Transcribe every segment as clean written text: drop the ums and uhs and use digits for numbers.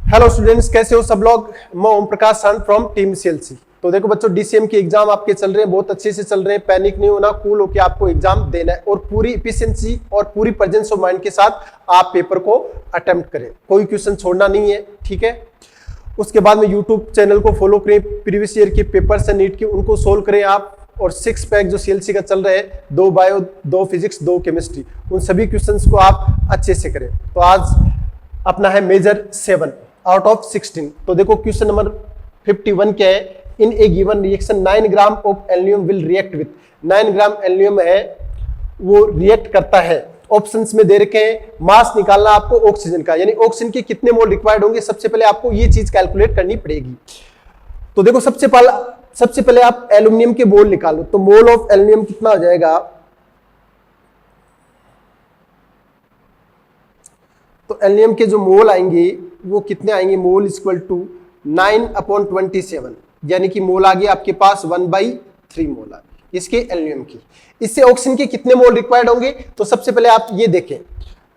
Hello students, कैसे हो सब लोग। मैं ओम प्रकाश सांत फ्रॉम टीम सीएलसी। तो देखो बच्चों, डीसीएम के एग्जाम आपके चल रहे हैं, बहुत अच्छे से चल रहे हैं। पैनिक नहीं होना, कूल होकर आपको एग्जाम देना है और पूरी एफिशिएंसी और पूरी प्रेजेंस ऑफ माइंड के साथ आप पेपर को अटेम्प्ट करें। कोई क्वेश्चन छोड़ना नहीं है, ठीक है। उसके बाद में यूट्यूब चैनल को फॉलो करें, प्रीवियस ईयर के पेपर्स है नीट के, उनको सोल्व करें आप। और 6 पैक जो सीएलसी का चल रहा है, 2 बायो, 2 फिजिक्स, 2 केमिस्ट्री, उन सभी क्वेश्चंस को आप अच्छे से करें। तो आज अपना है मेजर 7 आउट ऑफ 16। तो देखो क्वेश्चन नंबर 51 क्या है। In a given reaction 9 gram of aluminium will react with, 9 gram aluminium है वो रिएक्ट करता है। ऑप्शंस में दे रखे हैं, मास निकालना आपको ऑक्सीजन का, यानी ऑक्सीजन के कितने मोल रिक्वायर्ड होंगे, सबसे पहले आपको ये चीज कैलकुलेट करनी पड़ेगी। तो देखो सबसे पहले आप एल्यूमिनियम के मोल निकालो। तो मोल ऑफ एल्यूमिनियम कितना हो जाएगा, तो एल्यूमिनियम के जो मोल आएंगे वो कितने आएंगे, मोल इक्वल टू 9/27, यानी कि मोल आ गया आपके पास 1/3 मोल आ गया इसके एल्यूमिनियम की। इससे ऑक्सीजन के कितने मोल रिक्वायर्ड होंगे, तो सबसे पहले आप ये देखें।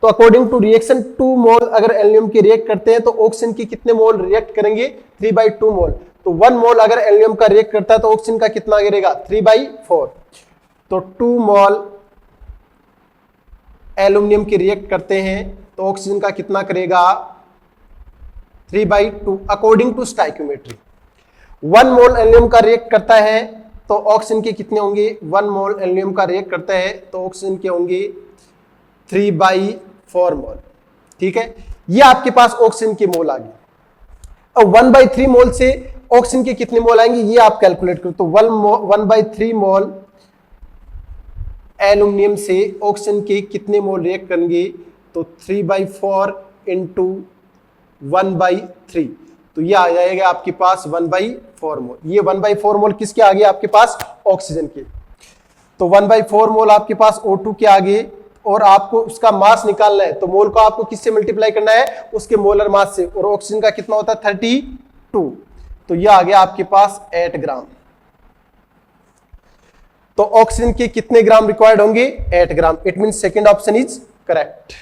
तो अकॉर्डिंग टू रिएक्शन 2 मोल अगर एल्यूमिनियम के रिएक्ट करते हैं तो ऑक्सीजन की कितने मोल रिएक्ट करेंगे, 3/2 मोल। तो 1 मोल अगर एल्यूमिनियम का रिएक्ट करता है तो ऑक्सीजन का कितना गिरेगा, 3/4। तो 2 मोल एल्यूमिनियम के रिएक्ट करते हैं तो ऑक्सीजन का कितना करेगा, 3/2 according to stoichiometry. 1 mole aluminium का रिएक्ट करता है तो ऑक्सीजन के कितने होंगे, 1 मोल एल्यूमिनियम का रिएक्ट करता है तो ऑक्सीजन के होंगे 3/4 मोल, ठीक है। ये आपके पास ऑक्सीजन के मोल आ गए। अब 1/3 मोल से ऑक्सीजन के कितने मोल आएंगे ये आप कैलकुलेट करो। तो 1/3 मोल एल्यूमिनियम से ऑक्सीजन के कितने मोल रिएक्ट करेंगे, तो 3/4 इंटू 1/3, तो ये आ जाएगा आपके पास 1/4 मोल। ये 1/4 मोल किसके आगे, आपके पास ऑक्सीजन के। तो 1/4 मोल आपके पास O2 के आगे, और आपको उसका मास निकालना है। तो मोल को आपको किससे मल्टीप्लाई करना है, उसके मोलर मास से। और ऑक्सीजन का कितना होता है, 32। तो ये आ गया आपके पास 8 ग्राम। तो ऑक्सीजन के कितने ग्राम रिक्वायर्ड होंगे, 8 gram. It mean second option is correct.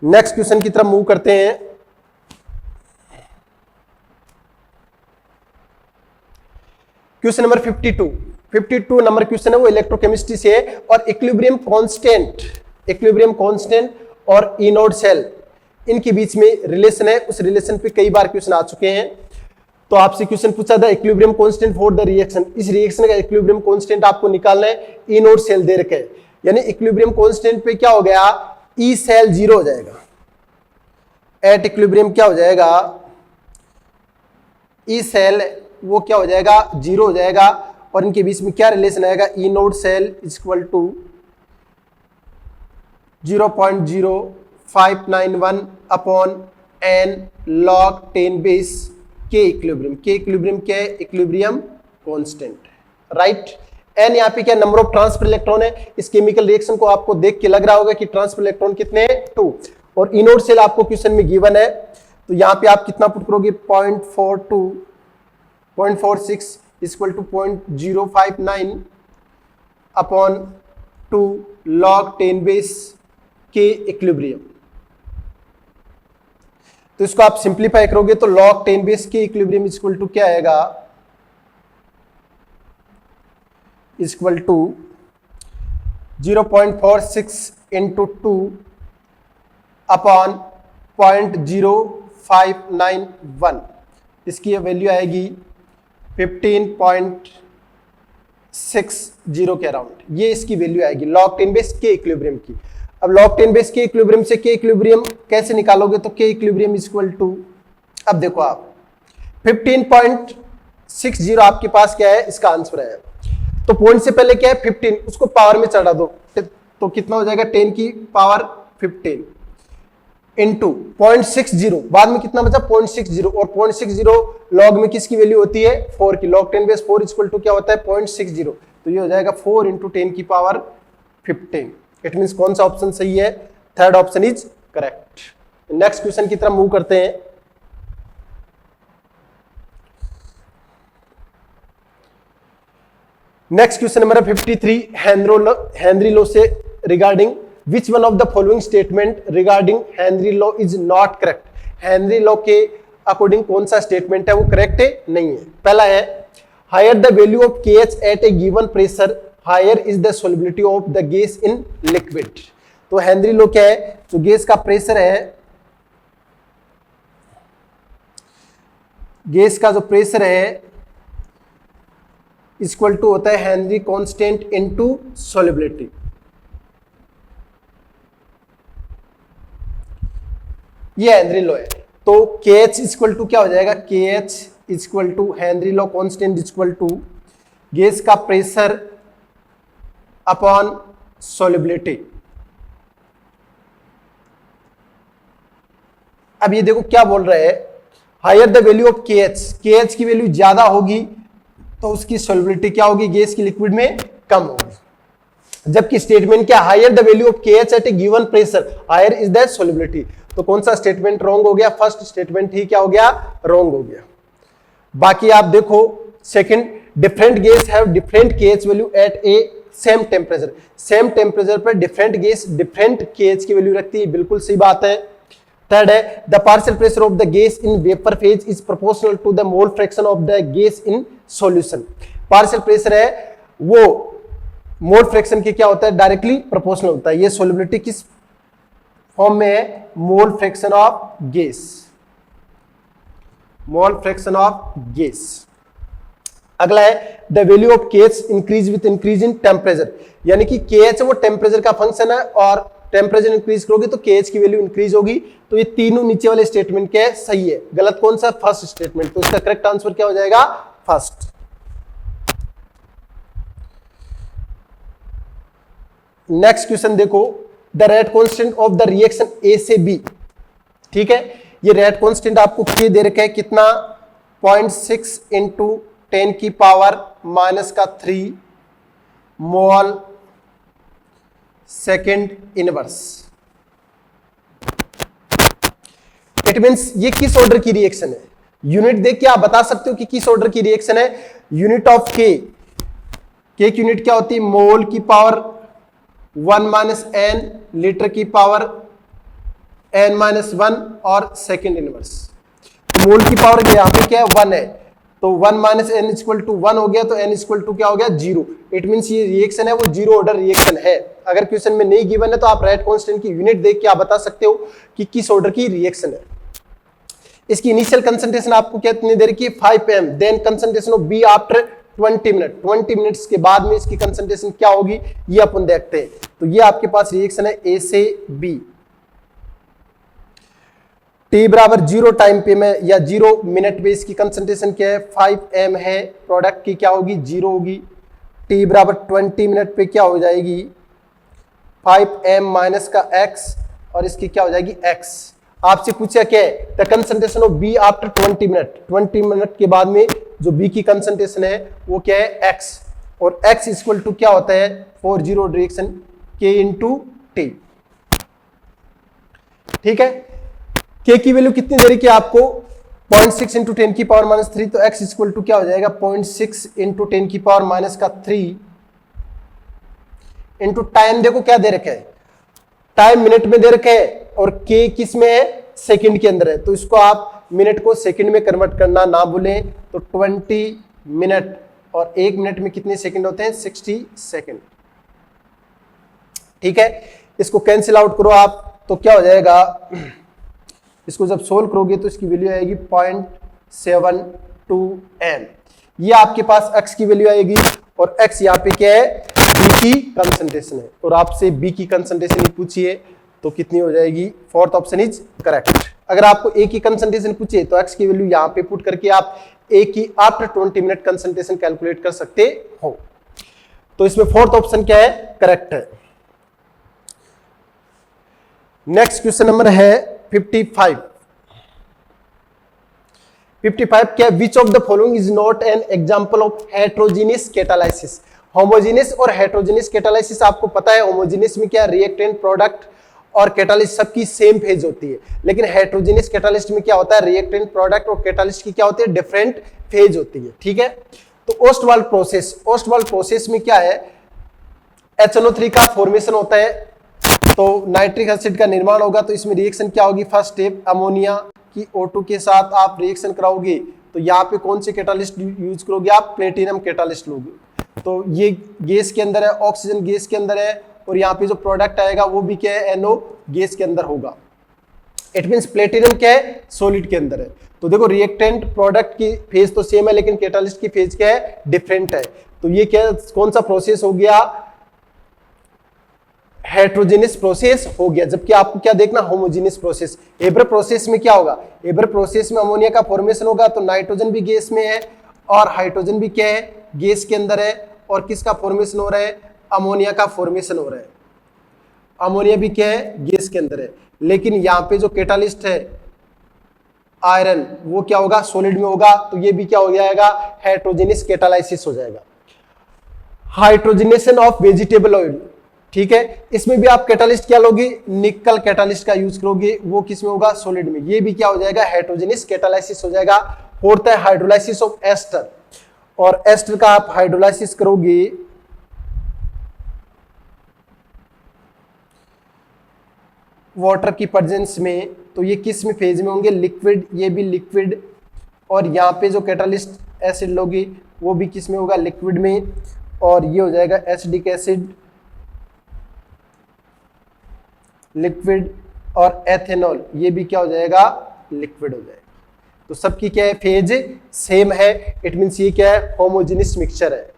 Next question की तरफ मूव करते हैं। क्वेश्चन नंबर 52 नंबर क्वेश्चन है, वो इलेक्ट्रोकेमिस्ट्री से है। और इक्विलिब्रियम कांस्टेंट और इनोड सेल, इनके बीच में रिलेशन है। उस रिलेशन पे कई बार क्वेश्चन आ चुके हैं। तो आपसे क्वेश्चन पूछा था equilibrium constant for the reaction. इस रिएक्शन का इक्विलिब्रियम कांस्टेंट आपको निकालना है। इनोड सेल दे रखे, यानी इक्विलिब्रियम कांस्टेंट पे क्या हो गया, ई सेल 0 हो जाएगा। एट इक्विलिब्रियम क्या हो जाएगा, ई सेल वो क्या हो जाएगा, 0 हो जाएगा। और इनके बीच में क्या रिलेशन आएगा, E naught cell equal to 0.0591 upon n log 10 base K equilibrium. K equilibrium क्या है, इक्विलिब्रियम कांस्टेंट, राइट। n यहाँ पे क्या, नंबर ऑफ ट्रांसफर इलेक्ट्रॉन है। इस केमिकल रिएक्शन को आपको देख के लग रहा होगा कि ट्रांसफर इलेक्ट्रॉन कितने हैं, 2। और इनोड सेल आपको क्वेश्चन में गिवन है। तो यहाँ पे आप कितना पुट करोगे, 0.46 equal to 0.059 upon 2 log 10 base K equilibrium. तो इसको आप सिंप्लीफाई करोगे तो log 10 base K equilibrium equal to क्या आएगा, इक्वल टू 0.46 इंटू 2 अपॉन 0.0591। इसकी वैल्यू आएगी 15.60 के अराउंड। ये इसकी वैल्यू आएगी log 10 बेस के इक्विलिब्रियम की। अब log 10 बेस के इक्विलिब्रियम से के इक्विलिब्रियम कैसे निकालोगे, तो के इक्विलिब्रियम इक्वल टू, अब देखो आप 15.60 आपके पास क्या है, इसका आंसर है। तो पॉइंट से पहले क्या है 15, उसको पावर में चढ़ा दो तो कितना हो जाएगा, 10 की पावर 15 इंटू 0.60, बाद में कितना बचा 0.60। और 0.60 लॉग में किसकी वैल्यू होती है, 4 की। log 10 बेस 4 इक्वल टू क्या होता है, 0.60। तो ये हो जाएगा 4 इंटू 10 की पावर 15। इट मीन्स कौन सा ऑप्शन सही है, third option is correct. Next question की तरफ मूव करते हैं। Next question number 53 Henry law से regarding which one of the following statement regarding Henry law is not correct. Henry law के अकॉर्डिंग कौन सा स्टेटमेंट है वो करेक्ट है, नहीं है। पहला है higher the value of KH at a given pressure higher is the solubility of the gas in liquid. तो हेनरी लॉ क्या है, जो गैस का प्रेशर है, गैस का जो प्रेशर है इक्वल टू होता है हेनरी कांस्टेंट इनटू सोलिबिलिटी। ये हेनरी लॉ है। तो KH इक्वल टू क्या हो जाएगा, KH equal to Henry law constant equal to gas का प्रेशर अपॉन सोलिबिलिटी। अब ये देखो क्या बोल रहे हैं, higher the value of KH की वैल्यू ज्यादा होगी तो उसकी सोलिबिलिटी क्या होगी, गैस की लिक्विड में कम होगी। जबकि स्टेटमेंट क्या, higher the value of KH at a given pressure higher is the solubility. तो कौन सा स्टेटमेंट रॉन्ग हो गया, फर्स्ट स्टेटमेंट ही क्या हो गया, रॉन्ग हो गया। बाकी आप देखो second, different gas have different KH value at a same temperature. Same temperature पर डिफरेंट गैस डिफरेंट KH की वैल्यू रखती है, बिल्कुल सही बात है। थर्ड है the partial pressure of the gas in vapour phase is proportional to the mole fraction of the gas in solution. Partial pressure है वो मोल फ्रैक्शन के क्या होता है, डायरेक्टली प्रोपोर्शनल होता है। ये सोलिबिलिटी किस फॉर्म में है, मोल fraction of gas, mole fraction of gas. अगला है the value of KH increase with increase in temperature, यानी कि KH वो टेम्परेचर का फंक्शन है और टेम्परेचर इंक्रीज करोगे तो KH की वैल्यू इंक्रीज होगी। तो ये तीनों नीचे वाले स्टेटमेंट क्या है, सही है। गलत कौन सा, फर्स्ट स्टेटमेंट। तो इसका करेक्ट आंसर क्या हो जाएगा, फर्स्ट। नेक्स्ट क्वेश्चन देखो, the rate constant of the reaction A से B। ठीक है, ये रेट कांस्टेंट आपको क्या दे रखा है, कितना, 0.6 इंटू 10 की पावर माइनस का 3 मोल सेकेंड इनवर्स। इट मींस ये किस ऑर्डर की रिएक्शन है, यूनिट देख के आप बता सकते हो कि किस ऑर्डर की रिएक्शन है। यूनिट ऑफ K की यूनिट क्या होती है, मोल की पावर 1 माइनस n, लीटर की पावर n माइनस 1 और सेकेंड इनवर्स। मोल की पावर यहां पे क्या है, 1 है, तो 1 माइनस n इक्वल टू 1 हो गया, तो n इक्वल टू क्या हो गया, 0। इट मींस ये रिएक्शन है वो जीरो ऑर्डर रिएक्शन है। अगर क्वेश्चन में नहीं गिवन है तो आप रेट कांस्टेंट की यूनिट देख के आप बता सकते हो कि किस ऑर्डर की रिएक्शन है। इसकी इनिशियल कंसंट्रेशन आपको कितनी देर की, 5 m, then concentration of B after 20 minute, 20 minutes के बाद में इसकी कंसंट्रेशन क्या होगी ये अपन देखते हैं। तो ये आपके पास रिएक्शन है A से B। T बराबर 0 टाइम पे में या 0 मिनट पे इसकी कंसंट्रेशन क्या है, 5 m है, प्रोडक्ट की क्या होगी, 0 होगी। T बराबर 20 मिनट पे क्या हो जाएगी, 5 m माइनस का x और इसकी क्या हो जाएगी x। आपसे पूछा क्या है, the concentration of B after 20 minute, 20 minute के बाद में जो B की कंसंट्रेशन है वो क्या है, x, और x इक्वल टू क्या होता है, 40 डायरेक्शन K इंटू T। ठीक है, K की वैल्यू कितनी दे रही है आपको, 0.6 इंटू 10 की पावर माइनस 3, तो x इक्वल टू क्या हो जाएगा, 0.6 इंटू 10 की पावर माइनस का 3 इंटू टाइम। देखो क्या दे रखा है, टाइम मिनट में दे रखा है और K किस में है, सेकंड के अंदर है। तो इसको आप मिनट को सेकंड में कन्वर्ट करना ना भूलें। तो 20 मिनट और 1 मिनट में कितने सेकंड होते हैं, 60 सेकंड। ठीक है, इसको कैंसिल आउट करो आप, तो क्या हो जाएगा, इसको जब सोल्व करोगे तो इसकी वैल्यू आएगी 0.72 m। ये आपके पास x की वैल्यू आएगी और x यहाँ पे क्या है, B की कंसंट्रेशन है, और आपसे B की कंसंट्रेशन ही पूछिए तो कितनी हो जाएगी, फोर्थ ऑप्शन इज करेक्ट। अगर आपको A की कंसंट्रेशन पूछिए तो x की वैल्यू यहाँ पे पुट करके आप A की आफ्टर 20 मिनट कंसंट्रेशन कैलकुलेट कर सकते हो। तो इसमें फोर्थ ऑप्शन क्या है, करेक्ट है। नेक्स्ट क्वेश्चन नंबर है 55 क्या, विच of the following is not an example of heterogeneous catalysis. Homogeneous और हेट्रोजीनियस कैटालाइसिस आपको पता है, होमोजीनियस में क्या, रिएक्टेंट प्रोडक्ट और कैटालिस्ट सबकी सेम फेज होती है, लेकिन हेट्रोजीनियस कैटालिस्ट में क्या होता है, रिएक्टेंट प्रोडक्ट और कैटालिस्ट की क्या होती है, डिफरेंट फेज होती है। ठीक है, तो ओस्टवाल्ड प्रोसेस में क्या है, HNO3 का फॉर्मेशन होता है। तो नाइट्रिक एसिड का निर्माण होगा, तो इसमें रिएक्शन क्या होगी, फर्स्ट स्टेप अमोनिया की O2 के साथ आप रिएक्शन कराओगे, तो यहाँ पे कौन से कैटालिस्ट यूज करोगे आप, प्लेटिनम कैटालिस्ट लोगे। तो ये गैस के अंदर है, ऑक्सीजन गैस के अंदर है, और यहाँ पे जो प्रोडक्ट आएगा वो भी क्या है, NO गैस के अंदर होगा। इट मींस प्लेटिनम क्या है, सॉलिड के अंदर है। तो देखो रिएक्टेंट प्रोडक्ट की फेज तो सेम है, लेकिन कैटालिस्ट की फेज क्या है, डिफरेंट है। तो ये क्या, कौन सा प्रोसेस हो गया, हेट्रोजेनियस प्रोसेस हो गया। जबकि आपको क्या देखना, होमोजेनियस प्रोसेस। एब्रे प्रोसेस में क्या होगा, एब्रे प्रोसेस में अमोनिया का फॉर्मेशन होगा, तो नाइट्रोजन भी गैस में है और हाइड्रोजन भी क्या है, गैस के अंदर है, और किसका फॉर्मेशन हो रहा है, अमोनिया का फॉर्मेशन हो रहा है। अमोनिया भी क्या है, गैस के अंदर है। लेकिन यहाँ पे जो कैटालिस्ट है आयरन, वो क्या होगा, सॉलिड में होगा, तो ये भी क्या हो जाएगा, हेट्रोजेनियस कैटालाइसिस हो जाएगा। हाइड्रोजनेशन ऑफ वेजिटेबल ऑयल, ठीक है, इसमें भी आप कैटालिस्ट क्या लोगे, निकल कैटालिस्ट का यूज करोगे, वो किस में होगा, सॉलिड में। ये भी क्या हो जाएगा, हेट्रोजेनियस कैटालाइसिस हो जाएगा। होता है हाइड्रोलाइसिस ऑफ एस्टर, और एस्टर का आप हाइड्रोलाइसिस करोगे वाटर की प्रेजेंस में, तो ये किस में फेज में होंगे, लिक्विड, ये भी लिक्विड, और यहाँ पे जो कैटालिस्ट एसिड लोगे वो भी किस में होगा, लिक्विड में, और ये हो जाएगा एसिडिक एसिड, लिक्विड, और एथेनॉल, ये भी क्या हो जाएगा, लिक्विड हो जाएगा। तो सबकी क्या है, फेज सेम है। इट मींस ये क्या है, होमोजेनियस मिक्सचर है।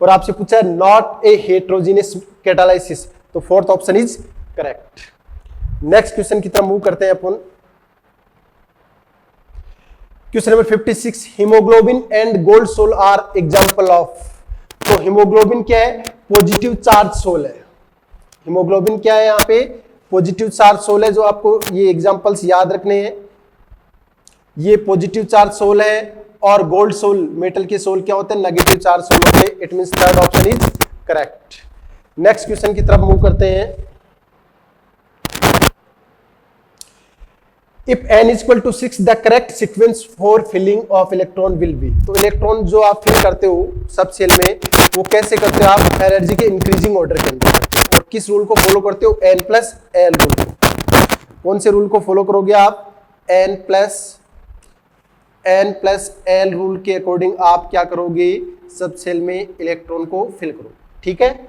और आपसे पूछा है नॉट ए हेट्रोजेनियस कैटालाइसिस, तो fourth option is correct. Next question की तरफ मूव करते हैं अपन। Question number 56, haemoglobin and gold sol are example of. तो हीमोग्लोबिन क्या है, पॉजिटिव चार्ज सोल है। हीमोग्लोबिन क्या है, यहाँ पे पॉजिटिव चार्ज सोल है, जो आपको ये एग्जांपल्स याद रखने हैं। ये पॉजिटिव चार्ज सोल है, और गोल्ड सोल, मेटल के सोल क्या होते हैं, नेगेटिव चार्ज सोल होते हैं। It means third option is correct. Next question की तरफ मूव करते हैं। If n is equal to 6, the correct sequence for filling of electron will be। तो इलेक्ट्रॉन जो आप फिल करते हो सब सेल में, वो कैसे करते हो आप, एनर्जी के इंक्रीजिंग ऑर्डर के अंदर करते हो। और किस रूल को फॉलो करते हो, n+l रूल। कौन से रूल को फॉलो करोगे आप, n+l रूल के अकॉर्डिंग आप क्या करोगे, सब सेल में इलेक्ट्रॉन को फिल करो, ठीक है।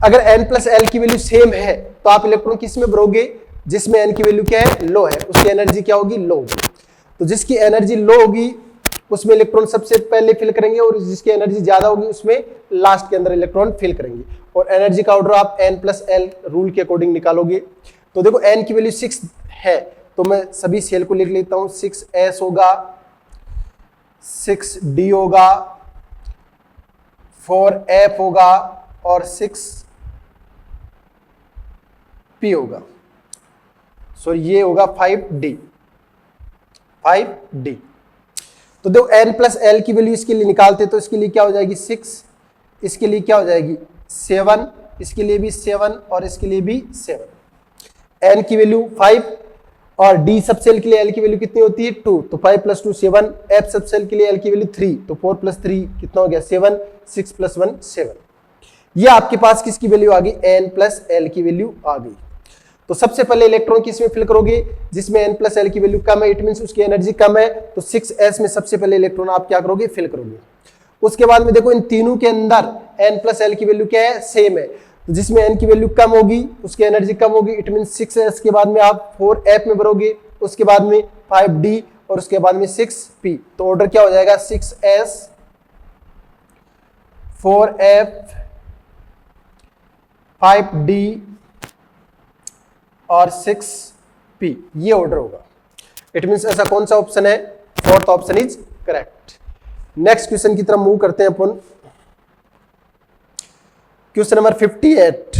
अगर n+l की वैल्यू सेम है, तो आप इलेक्ट्रॉन किस में भरोगे, जिसमें n की वैल्यू क्या है, लो है, उसकी एनर्जी क्या होगी, लो होगी। तो जिसकी एनर्जी लो होगी उसमें इलेक्ट्रॉन सबसे पहले फिल करेंगे, और जिसकी एनर्जी ज्यादा होगी उसमें लास्ट के अंदर इलेक्ट्रॉन फिल करेंगे। और एनर्जी का ऑर्डर आप n+l रूल के अकॉर्डिंग निकालोगे। तो देखो n की वैल्यू 6 है, तो मैं सभी सेल को लिख लेता हूं। 6s होगा, 6d होगा, 4f होगा, और 6p होगा। सो ये होगा 5d। तो देखो n+l की वैल्यू इसके लिए निकालते, तो इसके लिए क्या हो जाएगी 6, इसके लिए क्या हो जाएगी 7, इसके लिए भी 7, और इसके लिए भी 7। n की वैल्यू 5, और d सब सेल के लिए l की वैल्यू कितनी होती है 2, तो 5 + 2 7। f सब सेल के लिए l की वैल्यू 3, तो 4 + 3 कितना हो गया 7, 6 + 1 7। ये आपके पास किसकी वैल्यू आ गई, n+l की वैल्यू आ गई। तो सबसे पहले इलेक्ट्रॉन किस में फिल करोगे, जिसमें n+l की वैल्यू कम है, इट मींस उसकी एनर्जी कम है, तो 6s में सबसे पहले इलेक्ट्रॉन आप क्या करोगे, फिल करोगे। उसके बाद में देखो इन तीनों के अंदर n+l की वैल्यू क्या है, सेम है, तो जिसमें n की वैल्यू कम होगी उसकी एनर्जी कम होगी, इट मींस 6s के बाद में आप 4f में भरोगे, उसके बाद में 5d, और उसके बाद में 6p। तो ऑर्डर क्या हो जाएगा, 6s, 4f, 5d और 6p, ये ऑर्डर होगा। इट मींस ऐसा कौन सा ऑप्शन है, fourth option is correct. Next question की तरफ मूव करते हैं अपन। क्वेश्चन नंबर 58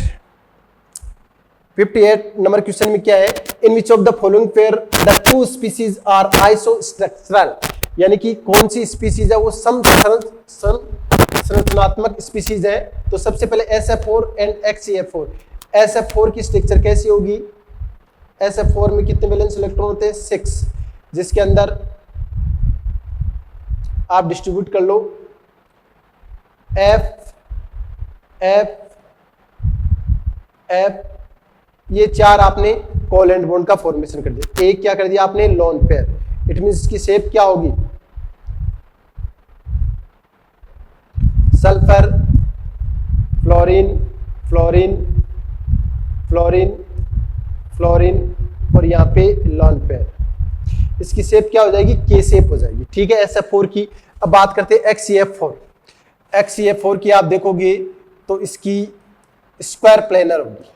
नंबर क्वेश्चन में क्या है, in which of the following pair the two species are isostructural, यानी कि कौन सी स्पीसीज है वो संरचनात्मक स्पीसीज है। तो सबसे पहले SF4 एंड XeF4। SF4 की स्ट्रक्चर कैसी होगी, SF4 में कितने वैलेंस इलेक्ट्रॉन होते हैं, 6, जिसके अंदर आप डिस्ट्रीब्यूट कर लो F F F ये 4 आपने कोवेलेंट बॉन्ड का फॉर्मेशन कर दिया। एक क्या कर दिया आपने, लोन पेयर। इट मींस इसकी शेप क्या होगी, sulphur fluorine fluorine fluorine fluorine और यहाँ पे लोन पेयर। इसकी शेप क्या हो जाएगी, के शेप हो जाएगी। ठीक है, SF4 की। अब बात करते हैं XCF4। XCF4 की आप देखोगे तो इसकी स्क्वायर प्लेनर होगी,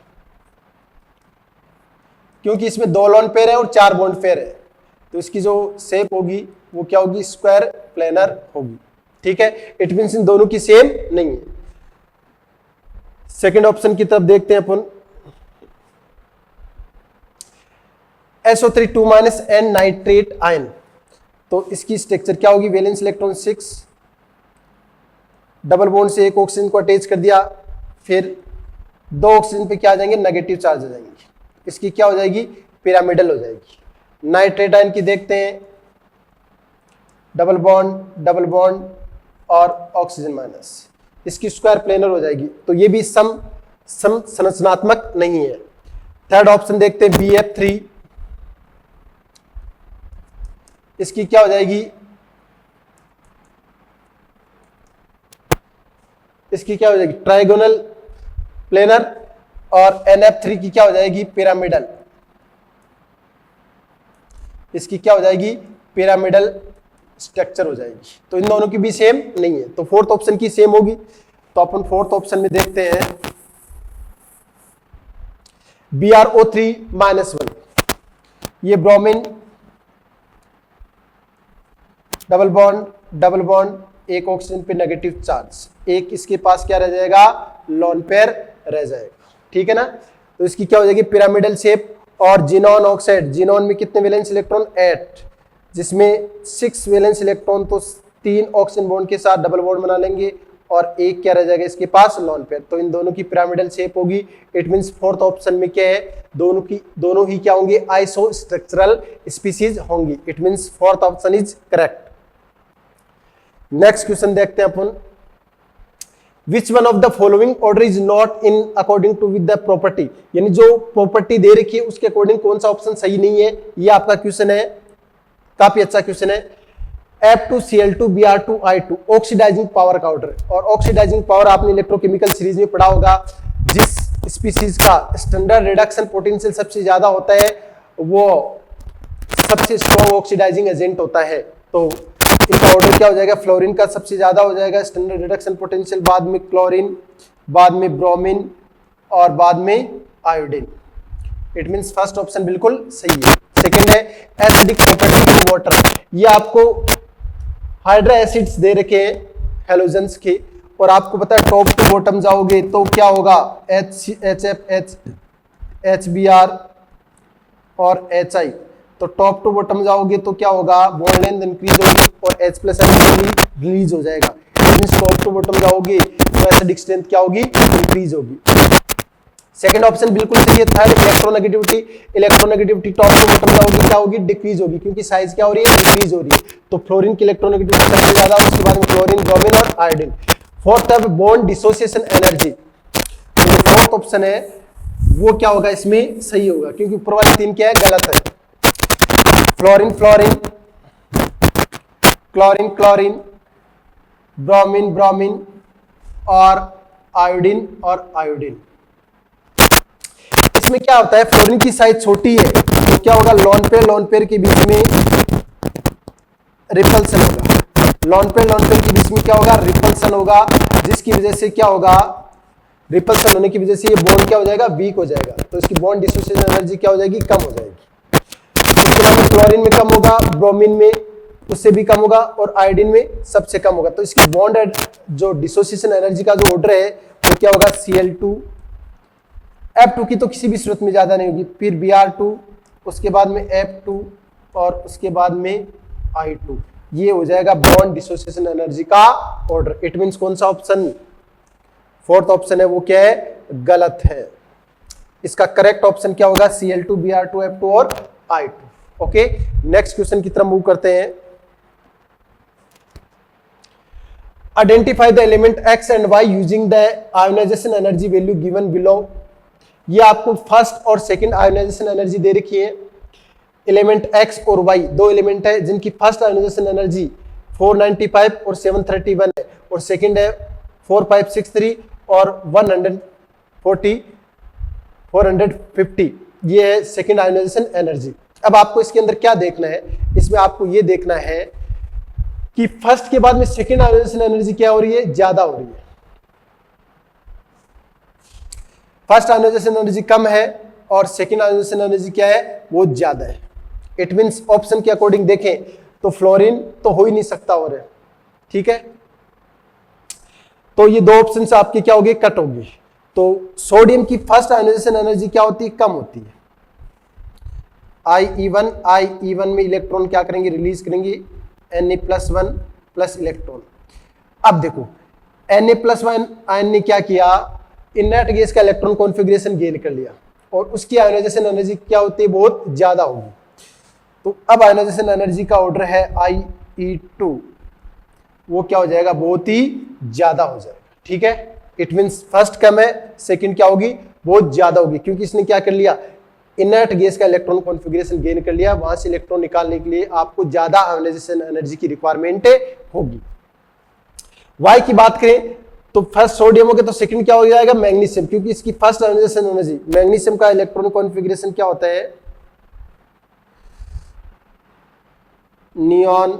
क्योंकि इसमें 2 लोन पेयर है और 4 बॉन्ड पेयर है, तो इसकी जो शेप होगी वो क्या होगी, स्क्वायर प्लेनर होगी। ठीक है, इट मींस इन दोनों की सेम नहीं है। सेकंड ऑप्शन की तरफ देखते हैं अपन। SO3 2- N नाइट्रेट आयन, तो इसकी स्ट्रक्चर क्या होगी, वैलेंस इलेक्ट्रॉन 6, डबल बॉन्ड से एक ऑक्सीजन को अटैच कर दिया, फिर 2 ऑक्सीजन पे क्या आ जाएंगे, नेगेटिव चार्ज आ जाएंगे। इसकी क्या हो जाएगी, पिरामिडल हो जाएगी। नाइट्रेट आयन की देखते हैं, डबल बॉन्ड और ऑक्सीजन माइनस, इसकी स्क्वायर प्लेनर हो जाएगी, तो ये भी सम संरचनात्मक नहीं है। थर्ड ऑप्शन देखते हैं BF3, इसकी क्या हो जाएगी, इसकी क्या हो जाएगी, ट्राइगोनल प्लेनर, और NF3 की क्या हो जाएगी, पिरामिडल। इसकी क्या हो जाएगी, पिरामिडल स्ट्रक्चर हो जाएगी। तो इन दोनों की भी सेम नहीं है, तो फोर्थ ऑप्शन की सेम होगी। तो अपन फोर्थ ऑप्शन में देखते हैं BrO3-1, ये ब्रोमीन, डबल बॉन्ड एक ऑक्सीजन पे नेगेटिव चार्ज, एक इसके पास क्या रह जाएगा, लोन पेयर रह जाएगा। ठीक है ना, तो इसकी क्या हो जाएगी, पिरामिडल शेप। और जिनॉन ऑक्साइड, जिनॉन में कितने वैलेंस इलेक्ट्रॉन, 8, जिसमें 6 वैलेंस इलेक्ट्रॉन तो 3 ऑक्सीजन बॉन्ड के साथ डबल बॉन्ड बना लेंगे, और एक क्या रह जाएगा इसके पास, लोन पेयर। तो इन दोनों की पिरामिडल शेप होगी। इट मींस फोर्थ ऑप्शन में क्या है, दोनों ही क्या होंगे, आइसो स्ट्रक्चरल स्पीसीज होंगी। It means fourth option is correct. Next question देखते हैं अपन। Which one of the following order is not in according to with the property, यानी जो प्रॉपर्टी दे रखी है उसके अकॉर्डिंग कौन सा ऑप्शन सही नहीं है, ये आपका क्वेश्चन है। काफी अच्छा क्वेश्चन है। F2Cl2Br2I2 ऑक्सीडाइजिंग पावर का ऑर्डर, और ऑक्सीडाइजिंग पावर आपने इलेक्ट्रोकेमिकल सीरीज में पढ़ा होगा। जिस स्पीसीज का स्टैंडर्ड रिडक्शन पोटेंशियल सबसे ज्यादा होता है वो सबसे स्ट्रॉन्ग ऑक्सीडाइजिंग एजेंट होता है। तो इनका ऑर्डर क्या हो जाएगा, फ्लोरीन का सबसे ज्यादा हो जाएगा स्टैंडर्ड रिडक्शन पोटेंशियल, बाद में क्लोरीन, बाद में ब्रोमीन और बाद में iodine. It means first option बिल्कुल सही है। सेकंड है एसिडिक प्रॉपर्टी ऑफ वाटर, ये आपको हाइड्रा एसिड्स दे रखे हैं हैलोजेंस के, और आपको पता है टॉप टू बॉटम जाओगे तो क्या होगा, HF, HBr और HI। तो टॉप टू बॉटम जाओगे तो क्या होगा, बॉन्ड लेंथ इंक्रीज होगी और H+ रिलीज हो जाएगा। टॉप टू बॉटम जाओगे तो एसिडिक स्ट्रेंथ क्या होगी, इंक्रीज होगी। सेकंड ऑप्शन बिल्कुल सही है। Third electronegativity top to bottom जाओगी क्या होगी, डिक्रीज होगी, क्योंकि साइज क्या हो रही है, डिक्रीज हो रही है। तो फ्लोरीन की इलेक्ट्रोनेगेटिविटी सबसे ज्यादा, उसके बाद में क्लोरीन, ब्रोमीन और आयोडीन। फोर्थ है बॉन्ड डिसोसिएशन एनर्जी, तो जो फोर्थ ऑप्शन है वो क्या होगा, इसमें सही होगा, क्योंकि ऊपर वाले 3 क्या है, गलत है। फ्लोरीन क्लोरीन, ब्रोमीन और आयोडीन। इसमें क्या होता है, फ्लोरीन की साइज छोटी है तो क्या होगा, लोन पेयर के बीच में रिपल्सन होगा। लोन पेयर के बीच में क्या होगा, रिपल्सन होगा, जिसकी वजह से क्या होगा, रिपल्सन होने की वजह से ये बॉन्ड क्या हो जाएगा, वीक हो जाएगा। तो इसकी बॉन्ड डिसोसिएशन एनर्जी क्या हो जाएगी, कम हो जाएगी। इसके बाद में क्लोरीन में कम होगा, ब्रोमीन में उससे भी कम होगा और आयोडीन में सबसे कम होगा। तो इसकी बॉन्ड जो डिसोसिएशन एनर्जी का जो ऑर्डर है वो क्या होगा, Cl2। F2 की तो किसी भी सूरत में ज्यादा नहीं होगी, फिर Br2, उसके बाद में F2 और उसके बाद में I2। ये हो जाएगा बॉन्ड डिसोसिएशन एनर्जी का ऑर्डर। इट मींस कौन सा ऑप्शन, फोर्थ ऑप्शन है वो क्या है, गलत है। इसका करेक्ट ऑप्शन क्या होगा, Cl2, Br2, F2 और I2। ओके, नेक्स्ट क्वेश्चन की तरफ मूव करते हैं। Identify the element X and Y using the ionization energy value given below ये आपको फर्स्ट और सेकंड आयोनाइजेशन एनर्जी दे रखी है। एलिमेंट एक्स और वाई दो एलिमेंट है जिनकी फर्स्ट आयोनाइजेशन एनर्जी 495 और 731 है, और सेकंड है 4563 और 450। ये है सेकंड आयोनाइजेशन एनर्जी। अब आपको इसके अंदर क्या देखना है, इसमें आपको ये देखना है कि फर्स्ट के बाद में सेकंड आयोनाइजेशन एनर्जी क्या हो रही है, ज्यादा हो रही है। फर्स्ट आयोनाइजेशन एनर्जी कम है और सेकंड आयोनाइजेशन एनर्जी क्या है, वो ज्यादा है। इट मींस ऑप्शन के अकॉर्डिंग देखें तो फ्लोरीन तो हो ही नहीं सकता और है, ठीक है। तो ये दो ऑप्शन से आपकी क्या होगी, कट होगी। तो सोडियम की फर्स्ट आयोनाइजेशन एनर्जी क्या होती है, कम होती है। I E1 में इलेक्ट्रॉन क्या करेंगे, रिलीज करेंगे Na+1 प्लस इलेक्ट्रॉन। अब देखो Na+1 आयन ने क्या किया, इनर्ट गैस का इलेक्ट्रॉन कॉन्फ़िगरेशन गेन कर लिया और उसकी आयोनाइजेशन एनर्जी क्या होती है, बहुत ज्यादा होगी। तो अब आयोनाइजेशन एनर्जी का ऑर्डर है IE2, वो क्या हो जाएगा, बहुत ही ज्यादा हो जाएगा, ठीक है। इट मींस फर्स्ट कम है, सेकंड क्या होगी, बहुत ज्यादा होगी, क्योंकि इसने क्या कर लिया, इनर्ट गैस का इलेक्ट्रॉन कॉन्फ़िगरेशन गेन कर लिया। वहां से इलेक्ट्रॉन निकालने के लिए आपको ज्यादा आयोनाइजेशन एनर्जी की रिक्वायरमेंट होगी। वाई की बात करें तो फर्स्ट सोडियम हो गया तो सेकंड क्या हो जाएगा, मैग्नीशियम, क्योंकि इसकी फर्स्ट आयोनाइजेशन एनर्जी, मैग्नीशियम का इलेक्ट्रॉन कॉन्फ़िगरेशन क्या होता है, नियॉन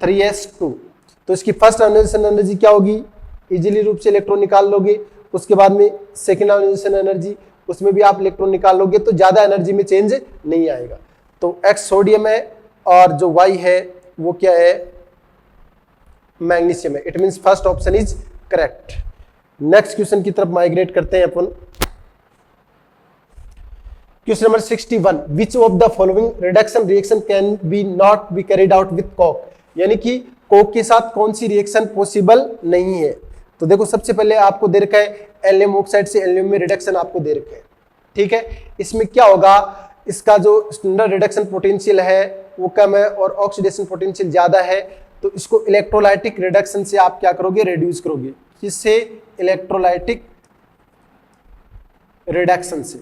3s2। तो इसकी फर्स्ट आयोनाइजेशन एनर्जी क्या होगी, इजीली रूप से इलेक्ट्रॉन निकाल लोगे। उसके बाद में सेकेंड आयोनाइजेशन एनर्जी, उसमें भी आप इलेक्ट्रॉन निकाल लोगे, तो ज्यादा एनर्जी में चेंज नहीं आएगा। तो एक्स सोडियम है और जो वाई है वो क्या है, मैग्नीशियम है। It means first option is correct. Next question की तरफ माइग्रेट करते हैं अपन। Question number 61, which of the following reduction reaction can be not be carried out with coke, यानी कि कोक के साथ कौन सी रिएक्शन पॉसिबल नहीं है। तो देखो सबसे पहले आपको दे रखा है एल्यूमिनियम ऑक्साइड से एल्यूमिनियम में रिडक्शन आपको दे रखा है, ठीक है। इसमें क्या होगा, इसका जो स्टैंडर्ड रिडक्शन पोटेंशियल है वो कम है और ऑक्सीडेशन पोटेंशियल ज्यादा है। तो इसको इलेक्ट्रोलाइटिक रिडक्शन से आप क्या करोगे, रिड्यूस करोगे। किससे, इलेक्ट्रोलाइटिक रिडक्शन से।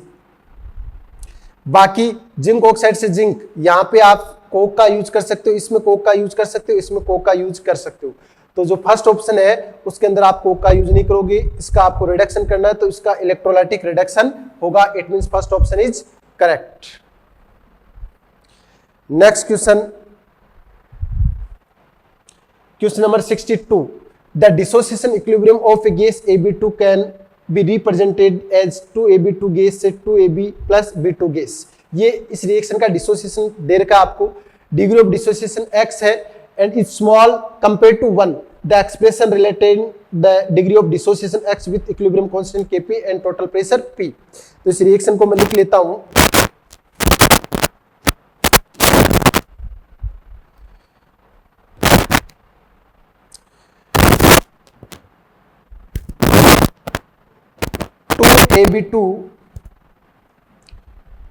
बाकी जिंक ऑक्साइड से जिंक, यहां पे आप कोक का यूज कर सकते हो, इसमें कोक का यूज कर सकते हो, इसमें कोक का यूज कर सकते हो। तो जो फर्स्ट ऑप्शन है उसके अंदर आप कोक का यूज नहीं करोगे, इसका आपको रिडक्शन करना है तो इसका इलेक्ट्रोलाइटिक रिडक्शन होगा। It means first option is correct. Next question, question number 62, the dissociation equilibrium of a gas AB2 can be represented as 2AB2 gas से 2AB प्लस B2 गैस। ये इस रिएक्शन का dissociation दे रखा आपको, degree of dissociation x है and is small compared to 1. The expression relating the degree of dissociation x with equilibrium constant Kp and total pressure P. तो इस reaction को मैं लिख लेता हूं।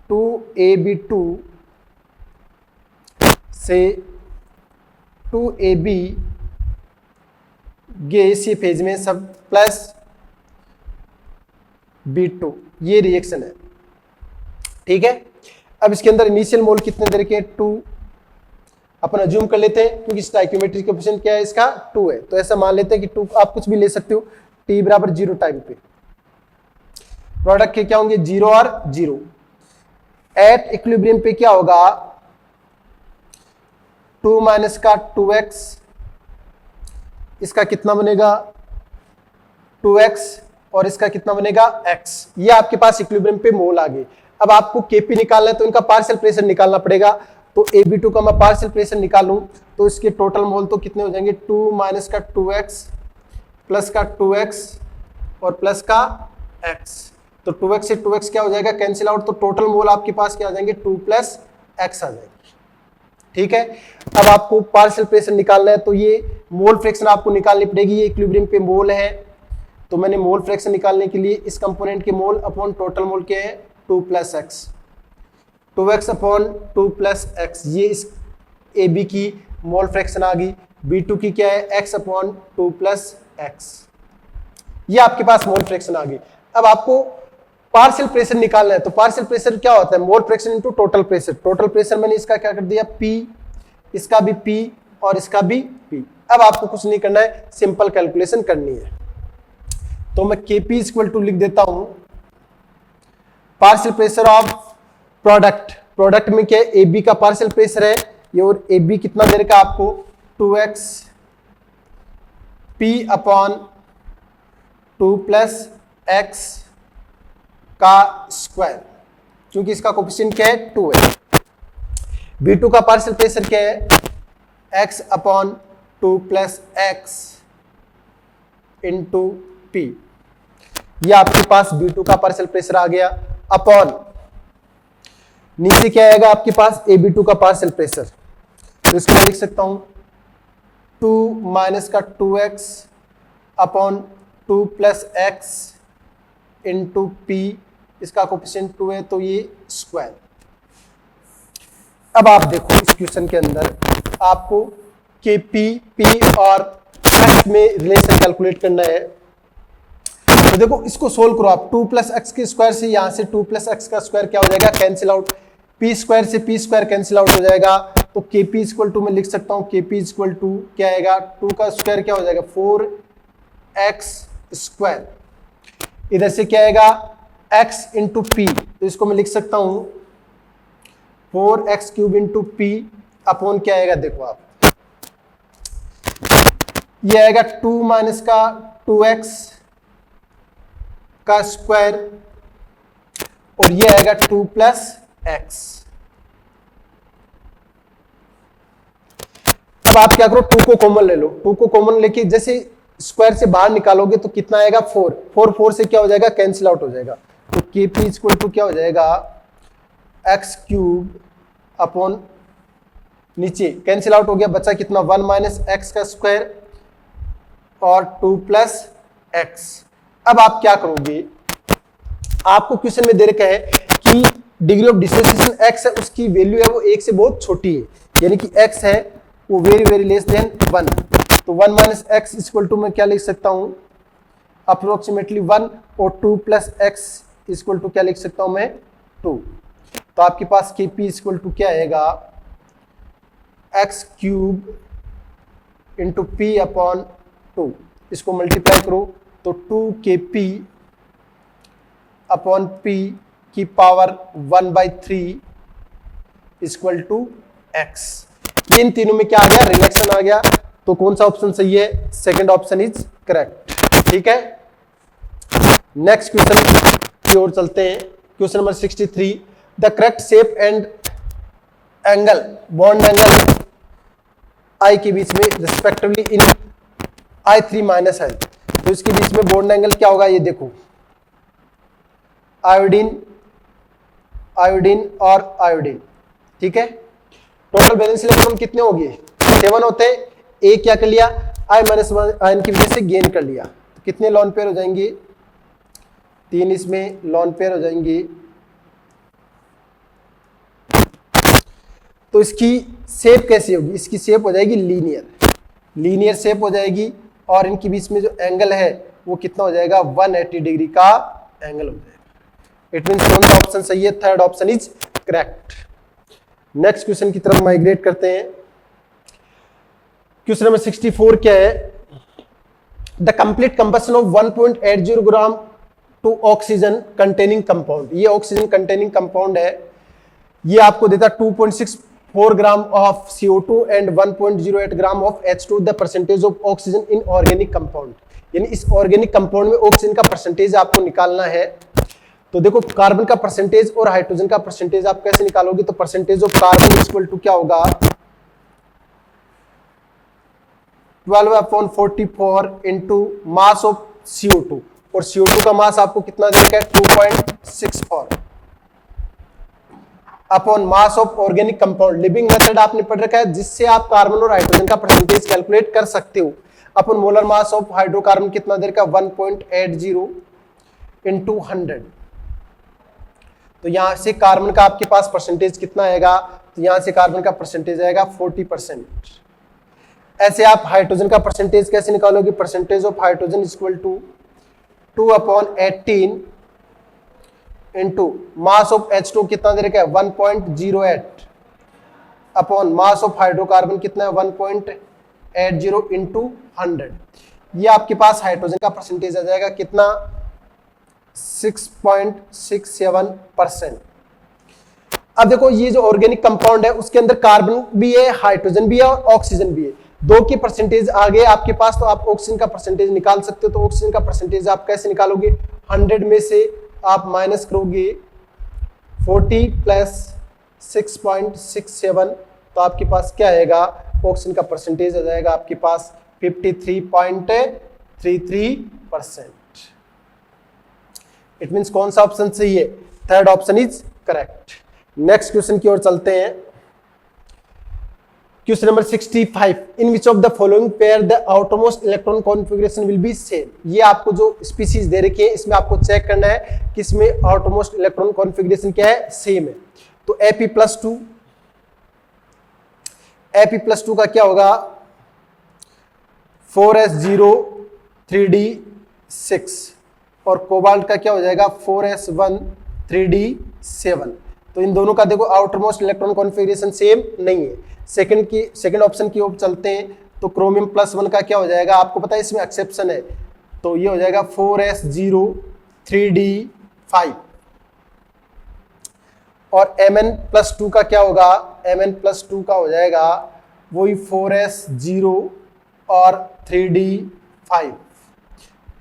टू AB2 से 2AB गैसीय फेज में सब प्लस B2, ये रिएक्शन है, ठीक है। अब इसके अंदर इनिशियल मोल कितने दे रखे हैं, 2। अपन अज्यूम कर लेते हैं क्योंकि स्टोइकियोमेट्री कोएफिशिएंट क्या है इसका, 2 है, तो ऐसा मान लेते हैं कि 2 आप कुछ भी ले सकते हो, t बराबर 0 टाइम पे। प्रोडक्ट के क्या होंगे, 0 और 0। एट इक्विलिब्रियम पे क्या होगा, 2 माइनस का 2x, इसका कितना बनेगा 2x और इसका कितना बनेगा x। ये आपके पास इक्विलिब्रियम पे मोल आ गए। अब आपको Kp निकालना है तो इनका पार्शियल प्रेशर निकालना पड़ेगा। तो AB2 का मैं पार्शियल प्रेशर निकालूं तो इसके टोटल मोल तो कितने हो जाएंगे, 2 माइनस का 2x प्लस का 2x और प्लस का x। तो 2x से 2x क्या हो जाएगा, कैंसिल आउट, तो टोटल मोल आपके पास क्या आ जाएंगे, 2 प्लस x आ जाएंगे, ठीक है। अब आपको पार्शियल प्रेशर निकालना है तो ये मोल फ्रैक्शन आपको निकालनी पड़ेगी। ये इक्विलिब्रियम पे मोल है तो मैंने मोल फ्रैक्शन निकालने के लिए इस कंपोनेंट के मोल अपॉन टोटल मोल क्या है, 2 plus x, 2x upon 2 plus x। ये इस AB की मोल फ्रैक्शन आ गई। B2 की क्या है, x अपॉन 2 प्लस x। ये आपके पास मोल फ्रैक्शन आ गई। अब आपको पार्शियल प्रेशर निकालना है, तो पार्शियल प्रेशर क्या होता है, mole fraction into total pressure. Total pressure मैंने इसका क्या कर दिया P, इसका भी P और इसका भी P। अब आपको कुछ नहीं करना है, सिंपल कैलकुलेशन करनी है। तो मैं Kp इक्वल टू लिख देता हूं partial pressure of product. Product में क्या है, AB का पार्शियल प्रेशर है ये, और AB कितना दे रखा आपको 2x P upon 2 plus x का स्क्वायर, क्योंकि इसका कोफिशिएंट क्या है 2 है। B2 का पार्शियल प्रेशर क्या है x upon 2 plus x into P। ये आपके पास B2 का पार्शियल प्रेशर आ गया, अपॉन नीचे क्या आएगा आपके पास AB2 का पार्शियल प्रेशर। तो इसको मैं लिख सकता हूं 2 माइनस का 2x upon 2 plus x into P, इसका कोफिशिएंट 2 है तो ये स्क्वायर। अब आप देखो इस क्वेश्चन के अंदर आपको Kp, P और x में रिलेशन कैलकुलेट करना है। तो देखो इसको सोल्व करो आप, 2 प्लस एक्स के स्क्वायर से यहां से 2 प्लस एक्स का स्क्वायर क्या हो जाएगा, कैंसिल आउट। P स्क्वायर से P स्क्वायर कैंसिल आउट हो जाएगा, तो Kp इक्वल टू मैं लिख सकता हूं Kp इक्वल टू क्या आएगा, 2 का स्क्वायर क्या हो जाएगा 4x स्क्वायर, इधर से क्या आएगा x इंटू P, तो इसको मैं लिख सकता हूं 4x cube into P upon क्या आएगा, देखो आप ये आएगा 2 माइनस का 2x का स्क्वायर और ये आएगा 2 प्लस x। अब आप क्या करो, 2 को कॉमन ले लो, 2 को कॉमन लेके जैसे स्क्वायर से बाहर निकालोगे तो कितना आएगा 4 से क्या हो जाएगा कैंसिल आउट हो जाएगा। तो Kp इक्वल टू क्या हो जाएगा x क्यूब अपॉन नीचे कैंसिल आउट हो गया, बचा कितना 1 माइनस एक्स का स्क्वायर और 2 प्लस x। अब आप क्या करोगे, आपको क्वेश्चन में दे रखा है कि डिग्री ऑफ डिसोसिएशन x है, उसकी वैल्यू है वो 1 से बहुत छोटी है, यानी कि x है वो वेरी वेरी लेस देन 1। तो 1 माइनस एक्स इक्वल टू मैं क्या लिख सकता हूं अप्रोक्सीमेटली 1 और 2 प्लस एक्स इक्वल टू क्या लिख सकता हूं मैं 2। तो आपके पास Kp इक्वल टू क्या आएगा x cube into P upon 2, इसको मल्टीप्लाई करो तो 2Kp अपॉन P की पावर 1/3 इक्वल टू x। इन तीनों में क्या आ गया, रिलेशन आ गया। तो कौन सा ऑप्शन सही है, सेकंड ऑप्शन इज करेक्ट। ठीक है, नेक्स्ट क्वेश्चन की ओर चलते हैं। Question number 63, the correct shape and angle bond angle I के बीच में रिस्पेक्टिवली इन I3 माइनस है, तो इसके बीच में बॉन्ड एंगल क्या होगा, ये देखो आयोडीन आयोडीन और आयोडीन। ठीक है, टोटल बैलेंस इलेक्ट्रॉन कितने हो गए 7 होते हैं, एक क्या कर लिया I माइनस आयन की वजह से गेन कर लिया, तो कितने लॉन पेयर हो जाएंगे 3 इसमें लॉन पेयर हो जाएंगे। तो इसकी शेप कैसी होगी, इसकी शेप हो जाएगी लीनियर शेप हो जाएगी, और इनके बीच में जो एंगल है वो कितना हो जाएगा 180 डिग्री का एंगल हो जाएगा। इट मींस कौन सा ऑप्शन सही है, third option is correct. Next question की तरफ माइग्रेट करते हैं। क्वेश्चन नंबर 64 क्या है, the complete combustion of 1.80 gram to oxygen containing compound. ये ऑक्सीजन कंटेनिंग कंपाउंड है, ये आपको देता 2.64 gram of CO2 and 1.08 gram of H2, the percentage of oxygen in organic compound. यानी इस ऑर्गेनिक कंपाउंड में ऑक्सीजन का परसेंटेज आपको निकालना है। तो देखो कार्बन का परसेंटेज और हाइड्रोजन का परसेंटेज आप कैसे निकालोगे, तो percentage of carbon equal to क्या होगा 12/44 इंटू मास ऑफ CO2, और CO2 का मास आपको कितना दे रखा है 2.64 upon mass of organic compound. Living method आपने पढ़ रखा है, जिससे आप कार्बन और हाइड्रोजन का परसेंटेज कैलकुलेट कर सकते हो। अपन मोलर मास ऑफ हाइड्रोकार्बन कितना दे रखा है 1.80 इंटू 100। तो यहां से कार्बन का आपके पास परसेंटेज कितना आएगा, तो यहां से कार्बन का परसेंटेज आएगा 40%। ऐसे आप हाइड्रोजन का परसेंटेज कैसे निकालोगे, percentage of hydrogen equal to 2/18 into mass of H2 कितना दे रखा है 1.08 अपॉन मास ऑफ हाइड्रोकार्बन कितना है 1.80 इंटू 100। ये आपके पास हाइड्रोजन का परसेंटेज आ जाएगा कितना 6.67%। अब देखो ये जो ऑर्गेनिक कंपाउंड है उसके अंदर कार्बन भी है, हाइड्रोजन भी है और ऑक्सीजन भी है। दो की परसेंटेज आ गए आपके पास, तो आप ऑक्सीजन का परसेंटेज निकाल सकते हो। तो ऑक्सीजन का परसेंटेज आप कैसे निकालोगे, 100 में से आप माइनस करोगे 40 प्लस 6.67, तो आपके पास क्या आएगा, ऑक्सीजन का परसेंटेज आ जाएगा आपके पास 53.33%। इट मींस कौन सा ऑप्शन सही है, third option is correct. Next question की ओर चलते हैं। Question number 65, in which of the following pair the outermost electron configuration will be same. ये आपको जो स्पीसीज दे रखी है इसमें आपको चेक करना है कि इसमें आउटरमोस्ट इलेक्ट्रॉन कॉन्फ़िगरेशन क्या है, सेम है। तो Ap+2, Ap+2 का क्या होगा 4s0 3d6 और कोबाल्ट का क्या हो जाएगा 4s1 3d7। तो इन दोनों का देखो आउटरमोस्ट इलेक्ट्रॉन कॉन्फ़िगरेशन सेम नहीं है। सेकंड ऑप्शन की ओर चलते हैं, तो क्रोमियम +1 का क्या हो जाएगा, आपको पता है इसमें एक्सेप्शन है, तो ये हो जाएगा 4s0 3d5 और Mn+2 का क्या होगा, Mn+2 का हो जाएगा वही 4s0 और 3d5।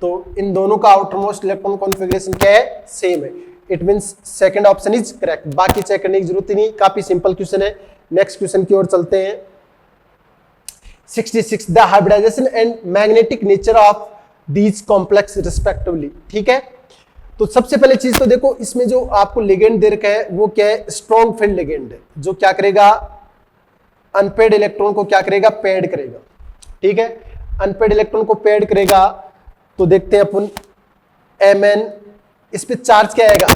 तो इन दोनों का आउटरमोस्ट इलेक्ट्रॉन कॉन्फ़िगरेशन क्या है, सेम है। It means second option is correct. बाकी चेक करने की जरूरत ही नहीं, काफी सिंपल क्वेश्चन है। नेक्स्ट क्वेश्चन की ओर चलते हैं। 66, the hybridization and magnetic nature of these complex respectively. ठीक है, तो सबसे पहले चीज तो देखो इसमें जो आपको लिगेंड दे रखा है वो क्या है, स्ट्रॉन्ग फील्ड लिगेंड है, जो क्या करेगा अनपेड इलेक्ट्रॉन को क्या करेगा, पेड करेगा। ठीक है, अनपेड इलेक्ट्रॉन को पेड करेगा। तो देखते हैं अपन Mn, इस पे चार्ज क्या आएगा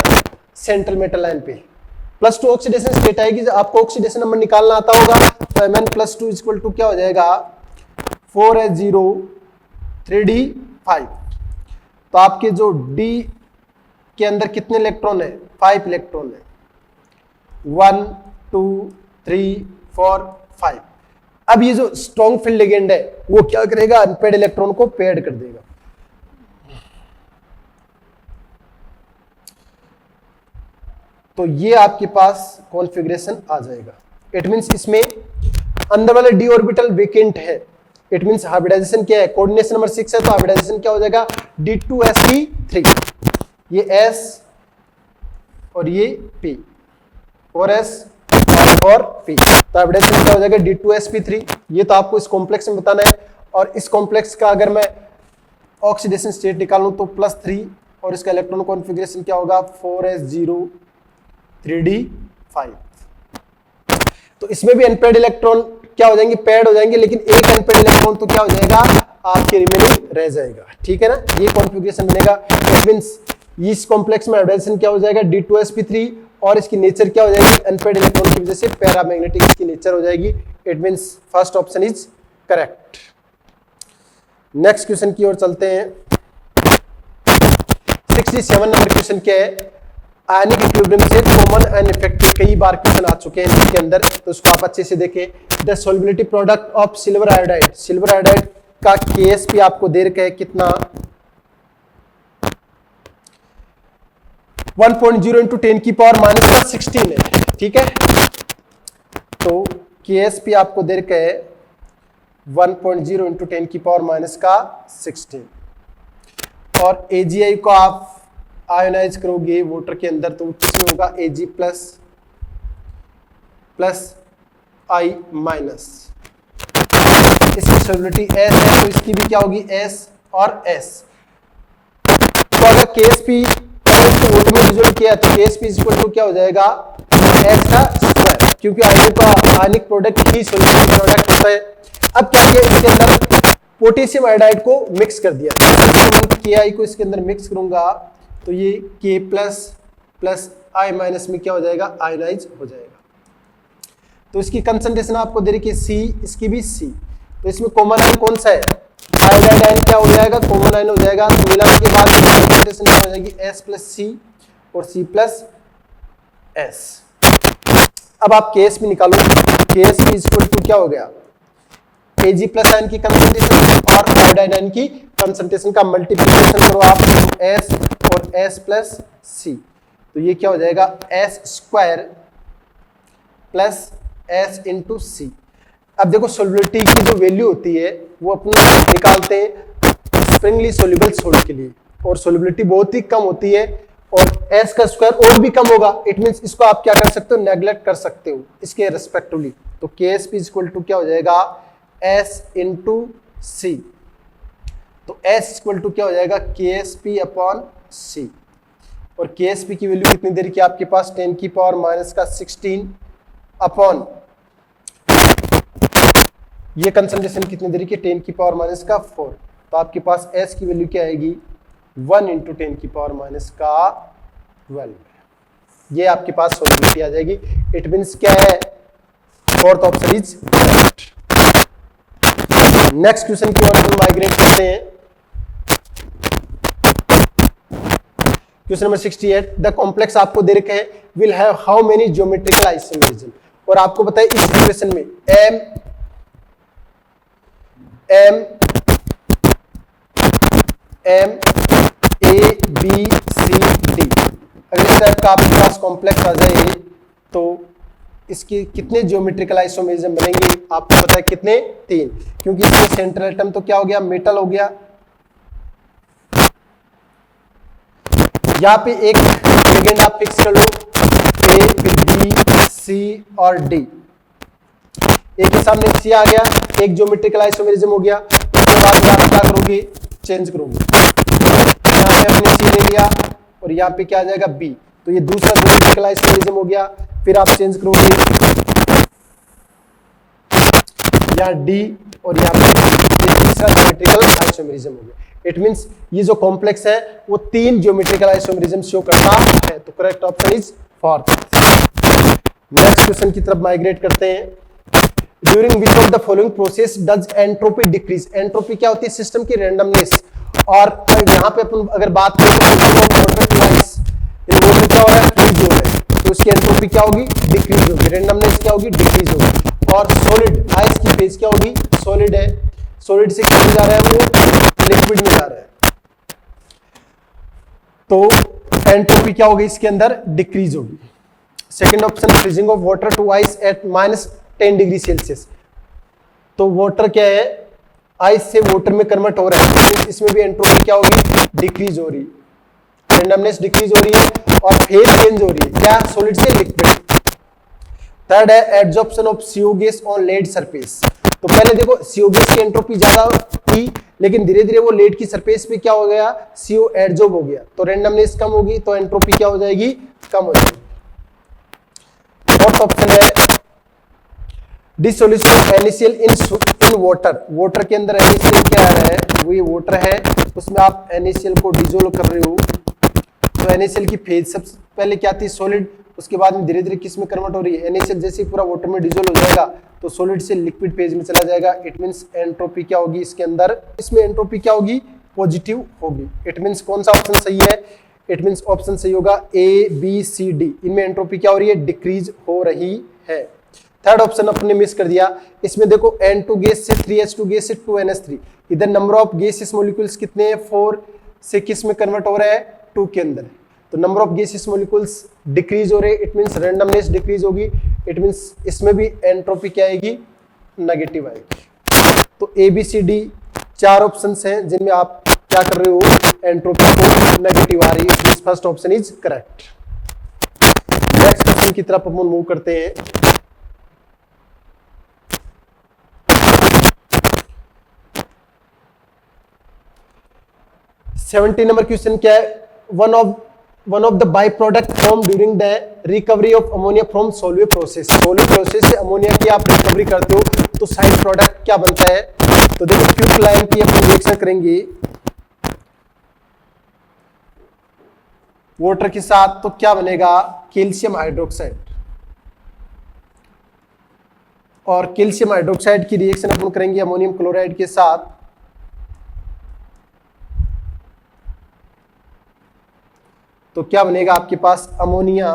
सेंट्रल मेटल लाइन पे, +2 ऑक्सीडेशन स्टेट आएगी। आपको ऑक्सीडेशन नंबर निकालना आता होगा, तो Mn+2 इक्वल टू क्या हो जाएगा 4s0 3d5। तो आपके जो D के अंदर कितने इलेक्ट्रॉन है, 5 इलेक्ट्रॉन है, 1 2 3 4 5। अब ये जो स्ट्रॉन्ग फील्ड लिगेंड है वो क्या करेगा, अनपेड इलेक्ट्रॉन को पेड कर देगा। तो ये आपके पास कॉन्फ़िगरेशन आ जाएगा। इट मींस इसमें अंदर वाला d ऑर्बिटल वेकेंट है। इट मींस हाइब्रिडाइजेशन क्या है, कोऑर्डिनेशन नंबर 6 है, तो हाइब्रिडाइजेशन क्या हो जाएगा D2sp3। ये S और ये P, 4s और 4p। तो हाइब्रिडाइजेशन क्या हो जाएगा D2sp3। ये तो आपको इस कॉम्प्लेक्स में बताना है। और इस कॉम्प्लेक्स का अगर मैं ऑक्सीडेशन स्टेट निकालूं तो +3 और इसका इलेक्ट्रॉन कॉन्फ़िगरेशन क्या होगा 4s0 3d5। तो इसमें भी अनपेड इलेक्ट्रॉन क्या हो जाएंगे, पेड हो जाएंगे, लेकिन एक अनपेड इलेक्ट्रॉन तो क्या हो जाएगा आपके रिमेनिंग रह जाएगा। ठीक है ना, ये कॉन्फ़िगरेशन बनेगा। इट मींस इस कॉम्प्लेक्स में हाइब्रिडाइजेशन क्या हो जाएगा D2sp3 और इसकी नेचर क्या हो जाएगी, अनपेड इलेक्ट्रॉन की वजह से पैरामैग्नेटिक इसकी नेचर हो जाएगी। It means first option is correct. Next question की ओर चलते हैं। 67 नंबर क्वेश्चन क्या है, आयनिक इक्विलिब्रियम से कॉमन एंड इफेक्टिव, कई बार क्वेश्चन आ चुके हैं इसके अंदर, तो उसको आप अच्छे से देखें। The solubility product of silver iodide, silver iodide का Ksp आपको दे रखा है कितना 1.0 × 10⁻⁻16 है। ठीक है, तो Ksp आपको दे रखा है 1.0 × 10⁻⁻16 और AgI को आप आयोनाइज करोगे वाटर के अंदर, तो किसमें होगा Ag प्लस I माइनस। इसकी सॉल्युबिलिटी S है, तो इसकी भी क्या होगी S और S। तो अगर Ksp को वाटर में डिसॉल्व किया तो Ksp इक्वल टू क्या हो जाएगा S का स्क्वायर, क्योंकि आयनिक का आयनिक प्रोडक्ट ही सॉल्युबिलिटी प्रोडक्ट होता है। अब क्या किया, इसके अंदर पोटेशियम आयोडाइड को मिक्स कर दिया। Ki को इसके अंदर मिक्स करूंगा तो ये K प्लस I माइनस में क्या हो जाएगा, आयोनाइज हो जाएगा। तो इसकी कंसंट्रेशन आपको दे रही है C, इसकी भी C। तो इसमें कॉमन आयन कौन सा है आयोडाइड आयन क्या हो जाएगा, कॉमन आयन हो जाएगा। तो मिलाने के बाद कंसंट्रेशन क्या हो जाएगी, S प्लस सी और C प्लस S। अब आप KSP निकालो, KSP इक्वल टू क्या हो गया, Ag प्लस आयन की कंसंट्रेशन और आयोडाइड आयन की कंसंट्रेशन का मल्टीप्लिकेशन करो आप, S और S प्लस C, तो ये क्या हो जाएगा S square plus S into C. अब देखो सोल्युबिलिटी की जो वैल्यू होती है वो अपन निकालते हैं स्प्रिंगली सोल्यूबल सॉल्ट के लिए, और सोल्युबिलिटी बहुत ही कम होती है और S का स्क्वायर और भी कम होगा। इट मींस इसको आप क्या कर सकते हो, नेग्लेक्ट कर सकते हो इसके रेस्पेक्टिवली। तो KSP इक्वल टू क्या हो जाएगा, S इंटू सी। तो S इक्वल टू क्या हो जाएगा, KSP अपॉन C, और KSP की वैल्यू कितनी देर की आपके पास 10 की पावर माइनस का 16 अपॉन ये कंसंट्रेशन कितनी देर की 10 की पावर माइनस का 4। तो आपके पास S की वैल्यू क्या आएगी, 1 इंटू 10 की पावर माइनस का 12। ये आपके पास सोल्युबिलिटी आ जाएगी। इट मींस क्या है, fourth option is correct. Next question की ओर हम माइग्रेट करते हैं। क्वेश्चन नंबर 68, द कॉम्प्लेक्स आपको दे रखे हैं will have how many geometrical isomerism, और आपको बताए इस इक्वेशन में M A B C D अगर इस टाइप का आपके पास कॉम्प्लेक्स आ जाए तो इसके कितने ज्योमेट्रिकल आइसोमेरिज्म बनेंगे, आपको पता है कितने, 3, क्योंकि इसमें सेंट्रल एटम तो क्या हो गया, मेटल हो गया। यहाँ पे एक लिगेंड आप फिक्स कर लो, A फिर B C और D। एक के सामने C आ गया, एक ज्योमेट्रिकल आइसोमेरिज्म हो गया। उसके बाद में आप क्या करोगे, चेंज करोगे, यहाँ पे आपने C ले लिया और यहाँ पे क्या आ जाएगा B, तो ये दूसरा ज्योमेट्रिकल आइसोमेरिज्म हो गया। फिर आप चेंज करोगे यहाँ D और यहाँ पे ये तीसरा ज्योमेट्रिकल आइसोमेरिज्म हो गया। इट मींस ये जो कॉम्प्लेक्स है वो 3 ज्योमेट्रिकल आइसोमेरिज्म शो करता है, तो correct option is fourth. Next question की तरफ माइग्रेट करते हैं। During which of the following process does entropy decrease, entropy क्या होती है, सिस्टम की रैंडमनेस। और यहाँ पे अपन अगर बात करें तो वाटर डिवाइस क्या हो रहा है, फ्रीज हो रहा है, तो उसकी एंट्रोपी क्या होगी, डिक्रीज होगी, रैंडमनेस क्या होगी, डिक्रीज होगी। और सॉलिड आइस की फेज क्या होगी, सॉलिड है, सॉलिड से क्या जा रहा है, वो लिक्विड में जा रहा है, तो एंट्रोपी क्या होगी इसके अंदर, डिक्रीज होगी। Second option, freezing of water to ice at -10 degree Celsius, तो वाटर क्या है, आइस से वाटर में कन्वर्ट हो रहा है, तो इसमें भी एंट्रोपी क्या होगी, डिक्रीज हो रही, रैंडमनेस डिक्रीज हो रही है और फेज चेंज हो रही है, क्या, सॉलिड से लिक्विड। थर्ड है adsorption of CO gas on lead surface, तो पहले देखो CO गैस की एंट्रोपी ज्यादा थी, लेकिन धीरे धीरे वो लेड की सरफेस पे क्या हो गया, CO एडजॉर्ब हो गया, तो रैंडमनेस कम होगी, तो एंट्रोपी क्या हो जाएगी, कम हो जाएगी। फोर्थ ऑप्शन है dissolution of NaCl in water, water के अंदर NaCl क्या आ रहा है, वो ये वाटर है, उसमें आप NaCl को डिसोल्व कर रहे हो, तो NaCl की फेज सबसे पहले क्या थी, सॉलिड, उसके बाद में धीरे धीरे किस में कन्वर्ट हो रही है, NaCl जैसे ही पूरा वाटर में डिसोल्व हो जाएगा तो सॉलिड से लिक्विड फेज में चला जाएगा। इट मींस एंट्रोपी क्या होगी इसके अंदर, इसमें एंट्रोपी क्या होगी, पॉजिटिव होगी। इट मींस कौन सा ऑप्शन सही है, इट मींस ऑप्शन सही होगा A B C D, इनमें एंट्रोपी क्या हो रही है, डिक्रीज हो रही है। थर्ड ऑप्शन अपने मिस कर दिया, इसमें देखो N2 गैस से 3H2 गैस से 2NH3, इधर नंबर ऑफ गैसेस मॉलिक्यूल्स कितने हैं, 4 से किस में कन्वर्ट हो रहा है, 2 के अंदर, तो number of gases molecules decrease हो रहे, इट मींस रैंडमनेस डिक्रीज होगी, इट मींस इसमें भी एंट्रोपी क्या आएगी, नेगेटिव आएगी। तो A B C D 4 options हैं जिनमें आप क्या कर रहे हो, एंट्रोपी को नेगेटिव आ रही है, it means first option is correct. Next question की तरफ हम मूव करते हैं। सेवेंटी नंबर क्वेश्चन क्या है, one of the byproduct form during the recovery of ammonia from Solvay process, Solvay process से अमोनिया की आप रिकवरी करते हो तो साइड प्रोडक्ट क्या बनता है, तो देखो क्विक लाइन की अपन रिएक्शन करेंगे वाटर के साथ, तो क्या बनेगा, कैल्शियम हाइड्रोक्साइड, और कैल्शियम हाइड्रोक्साइड की रिएक्शन अपन करेंगे अमोनियम क्लोराइड के साथ, तो क्या बनेगा आपके पास ammonia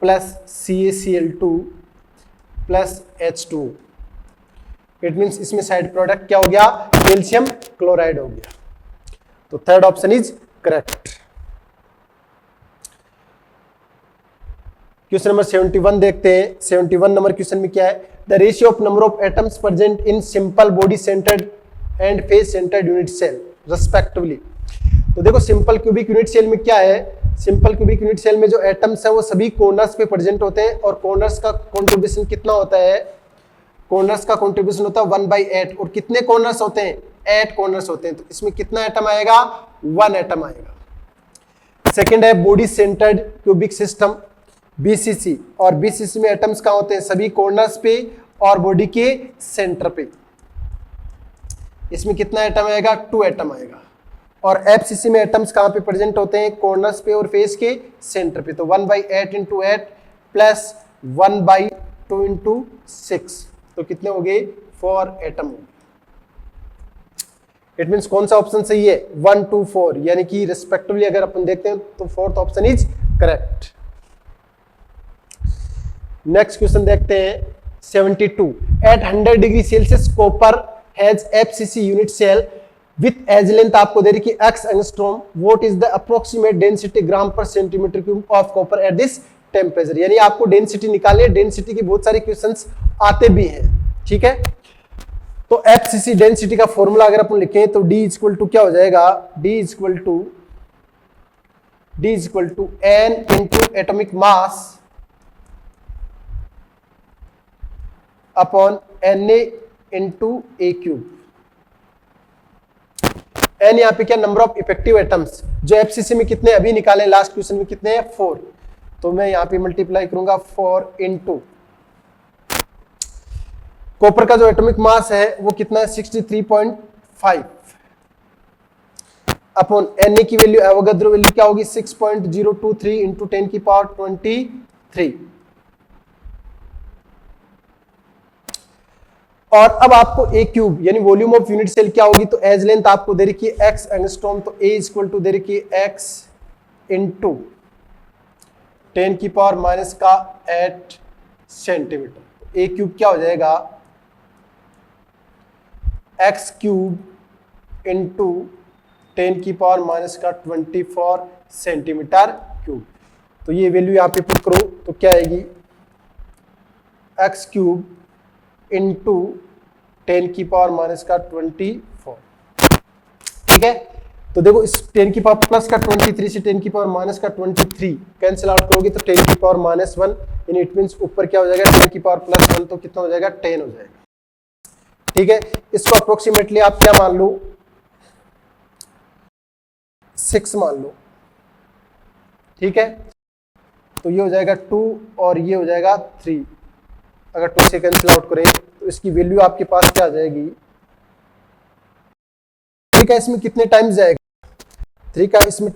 plus CaCl2 plus H2। It means इसमें साइड प्रोडक्ट क्या हो गया, कैल्शियम क्लोराइड हो गया। तो third option is correct. Question number 71 देखते हैं। 71 नंबर क्वेश्चन में क्या है, the ratio of number of atoms present in simple body centered and face centered unit cell respectively. तो देखो सिंपल क्यूबिक यूनिट सेल में क्या है, सिंपल क्यूबिक यूनिट सेल में जो एटम्स है वो सभी कॉर्नर्स पे प्रेजेंट होते हैं और कॉर्नर्स का कंट्रीब्यूशन कितना होता है, कॉर्नर्स का कंट्रीब्यूशन होता है 1/8 और कितने कॉर्नर्स होते हैं, 8 कॉर्नर्स होते हैं। तो इसमें कितना एटम आएगा, 1 एटम आएगा। सेकंड है body centred cubic system BCC, और BCC में एटम्स कहां होते हैं, सभी कॉर्नर्स पे और बॉडी के सेंटर पे। इसमें कितना एटम आएगा, 2 एटम आएगा। और FCC में एटम्स कहां पे प्रेजेंट होते हैं, कॉर्नर्स पे और फेस के सेंटर पे। तो 1/8 × 8 प्लस 1/2 × 6, तो कितने हो गए, 4 एटम हो गए। इट मींस कौन सा ऑप्शन सही है, 1, 2, 4, यानी कि रिस्पेक्टिवली अगर अपन देखते हैं तो fourth option is correct. Next question देखते हैं 72, at 100 degree Celsius copper has FCC unit cell with edge length आपको दे रही है x angstrom, what is the approximate density gram per centimeter cube of copper at this temperature. यानी आपको density निकालनी है, डेंसिटी के बहुत सारे क्वेश्चंस आते भी हैं, ठीक है। तो FCC डेंसिटी का फॉर्मूला अगर अपन लिखें तो D इक्वल टू क्या हो जाएगा, D equal to N into atomic mass upon Na into A cube. N यहाँ पे क्या, नंबर ऑफ इफेक्टिव एटम्स, जो FCC में कितने अभी निकाले, लास्ट क्वेश्चन में कितने हैं, 4। तो मैं यहां पे मल्टीप्लाई करूंगा 4 इंटू कॉपर का जो एटॉमिक मास है वो कितना है, 63.5 अपॉन Na की वैल्यू, एवोगाद्रो वैल्यू क्या होगी, 6.023 इंटू 10 की पावर 23। और अब आपको A क्यूब यानी वॉल्यूम ऑफ यूनिट सेल क्या होगी, तो एज लेंथ आपको दे रखी है x एंगस्ट्रॉम, तो A इक्वल टू दे रखी है x इंटू 10 की पावर माइनस का 8 सेंटीमीटर। A क्यूब क्या हो जाएगा, x क्यूब इंटू 10 की पावर माइनस का 24 सेंटीमीटर क्यूब। तो ये वैल्यू यहाँ पे पुट करो तो क्या आएगी, x क्यूब इंटू 10 की पावर माइनस का 24, ठीक है। तो देखो इस 10 की पावर प्लस का 23 से 10 की पावर माइनस का 23 कैंसिल आउट करोगे तो 10 की पावर माइनस 1, यानी इट मींस ऊपर क्या हो जाएगा, 10 की पावर प्लस 1, तो कितना हो जाएगा, 10 हो जाएगा, ठीक है। इसको अप्रोक्सीमेटली आप क्या मान लो, 6 मान लो, ठीक है। तो ये हो जाएगा 2 और ये हो जाएगा 3, अगर 2 से कैंसिल आउट करें तो इसकी वैल्यू आपके पास क्या आ जाएगी, 3 का इसमें कितने टाइम्स जाएगा, 3 का इसमें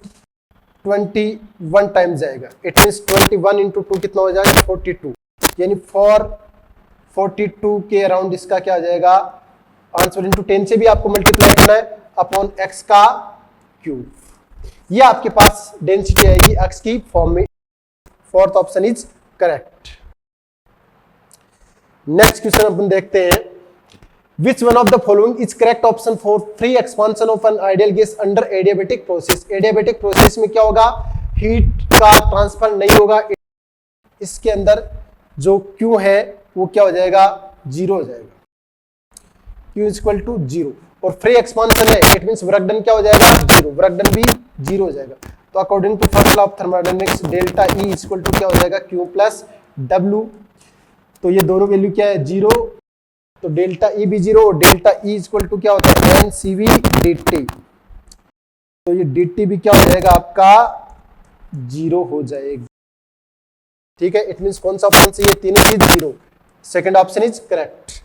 21 टाइम्स जाएगा। इट मींस 21 इंटू 2 कितना हो जाएगा, 42, यानी 442 के अराउंड इसका क्या आ जाएगा आंसर। इंटू 10 से भी आपको मल्टीप्लाई करना है अपॉन x का क्यूब, ये आपके पास डेंसिटी आएगी x की फॉर्म में। Fourth option is correct. Next question अपन देखते हैं, which one of the following is correct option for free expansion of an ideal gas under adiabatic process. Adiabatic process में क्या होगा, हीट का ट्रांसफर नहीं होगा, इसके अंदर जो Q है वो क्या हो जाएगा, 0 हो जाएगा, Q इक्वल टू 0। और फ्री एक्सपांशन है, इट मींस वर्क डन क्या हो जाएगा, 0, वर्क डन भी 0 हो जाएगा। तो according to first law of thermodynamics delta E equal to क्या हो जाएगा, Q प्लस W। तो ये दोनों वैल्यू क्या है, 0, तो डेल्टा E भी 0 और डेल्टा E इक्वल टू क्या होता है, NCV dt। तो ये dt भी क्या हो जाएगा आपका, 0 हो जाएगा, ठीक है। इट मींस कौन सा ऑप्शन सही है, तीनों चीज 0, second option is correct.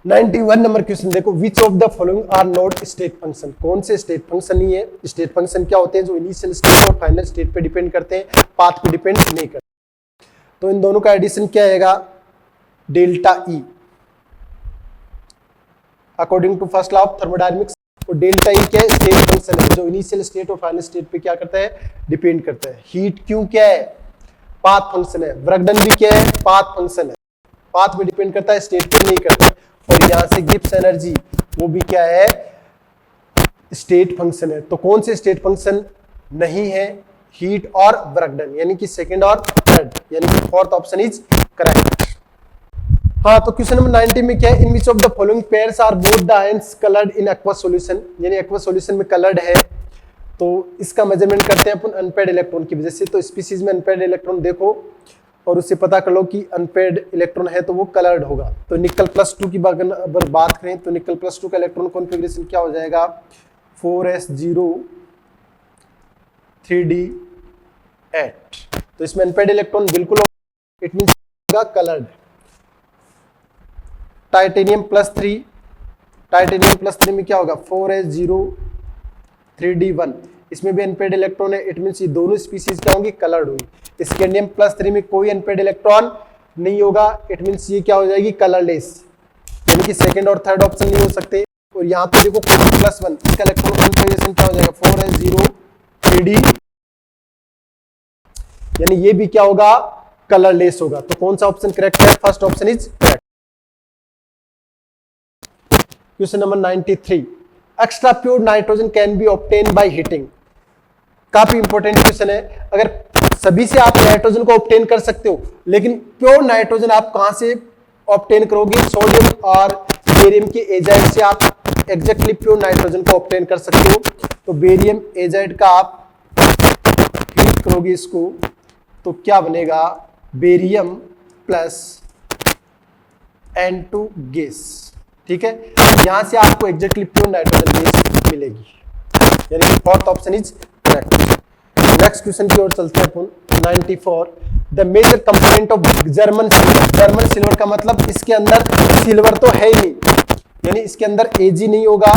91 number question देखो, which of the following are not state function, कौन से स्टेट फंक्शन नहीं है। स्टेट फंक्शन क्या होते हैं, जो इनिशियल स्टेट और फाइनल स्टेट पे डिपेंड करते हैं, पाथ पे डिपेंड नहीं करते। तो इन दोनों का एडिशन क्या आएगा, delta E, according to first law of thermodynamics. और डेल्टा ई क्या है, स्टेट फंक्शन है, जो इनिशियल स्टेट और फाइनल स्टेट पे क्या करता है, डिपेंड करता है। हीट क्यों क्या है, पाथ फंक्शन है। वर्कडन भी क्या है, पाथ फंक्शन है, पाथ पे डिपेंड करता है, स्टेट पे नहीं करता है। और यहां से गिब्स एनर्जी वो भी क्या है, स्टेट फंक्शन है। तो कौन से स्टेट फंक्शन नहीं है, हीट और वर्कडन, यानी कि सेकंड और थर्ड, यानी कि फोर्थ ऑप्शन इज करेक्ट। हाँ, तो क्वेश्चन नंबर 90 में क्या है, in which of the following pairs are both the ions coloured in aqua solution, यानी एक्वा सॉल्यूशन में कलर्ड है। तो इसका मेजरमेंट करते हैं अपन अनपेयर्ड इलेक्ट्रॉन की वजह से। तो स्पीसीज में अनपेयर्ड इलेक्ट्रॉन देखो और उससे पता कर लो कि अनपेयर्ड इलेक्ट्रॉन है तो वो कलर्ड होगा। तो निकल +2 की अगर बात करें तो निकल +2 का इलेक्ट्रॉन कॉन्फ़िगरेशन क्या हो जाएगा, 4s0 3d8। तो इसमें अनपेयर्ड इलेक्ट्रॉन बिल्कुल, इट मींस होगा कलर्ड। टाइटेनियम +3 में क्या होगा, 4s0 3d1, इसमें भी अनपेयर्ड इलेक्ट्रॉन है, इट मींस ये दोनों स्पीसीज क्या होंगी, कलर्ड होंगी। स्कैंडियम +3 में कोई अनपेयर्ड इलेक्ट्रॉन नहीं होगा, इट मींस ये क्या हो जाएगी, कलरलेस, यानी कि सेकंड और थर्ड ऑप्शन नहीं हो सकते। और यहाँ पे देखो +1, इसका इलेक्ट्रॉन कॉन्फ़िगरेशन क्या हो जाएगा, 4s0 3d, यानी ये भी क्या होगा, कलरलेस होगा। तो कौन सा ऑप्शन करेक्ट है, first option is correct. Question number 93, extra pure nitrogen can be obtain by heating. काफी इंपॉर्टेंट क्वेश्चन है। अगर सभी से आप नाइट्रोजन को ऑब्टेन कर सकते हो, लेकिन प्योर नाइट्रोजन आप कहां से ऑब्टेन करोगे, सोडियम और बेरियम के एजाइड से आप एग्जैक्टली प्योर नाइट्रोजन को ऑब्टेन कर सकते हो। तो बेरियम एजाइड का आप हीट करोगे इसको, तो क्या बनेगा, बेरियम प्लस N2 गैस। ठीक है, यहां से आपको एग्जैक्टली प्योर नाइट्रोजन गैस मिलेगी, यानी कि fourth option is correct. Next question की ओर चलते हैं अपन। 94, the major component of German silver. German silver का मतलब इसके अंदर सिल्वर तो है ही नहीं, यानी इसके अंदर Ag नहीं होगा,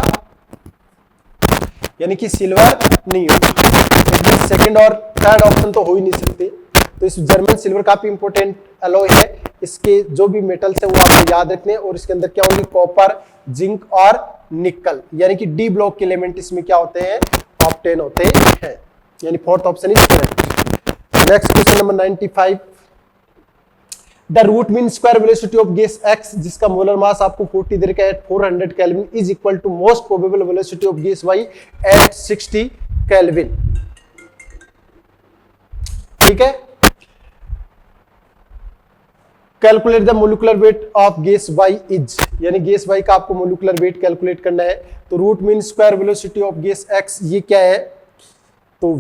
यानी कि सिल्वर नहीं होगा। सेकंड और थर्ड ऑप्शन तो हो ही नहीं सकते। तो इस जर्मन सिल्वर काफी इंपॉर्टेंट अलॉय है, इसके जो भी मेटल्स है वो आपको याद रखने हैं। और इसके अंदर क्या होंगे, कॉपर, जिंक और निकल, यानी कि डी ब्लॉक के एलिमेंट इसमें क्या होते हैं, ऑब्टेन होते हैं, यानी fourth option is correct. Next question number 95, the root mean square velocity of gas X, जिसका मोलर मास आपको 40 दे रखा है 400 kelvin, is equal to most probable velocity of gas Y at 60 kelvin. ठीक है, calculate the molecular weight of gas Y is, यानी gas Y का आपको मोलिकुलर वेट कैलकुलेट करना है। तो root mean square velocity of gas X ये क्या है, तो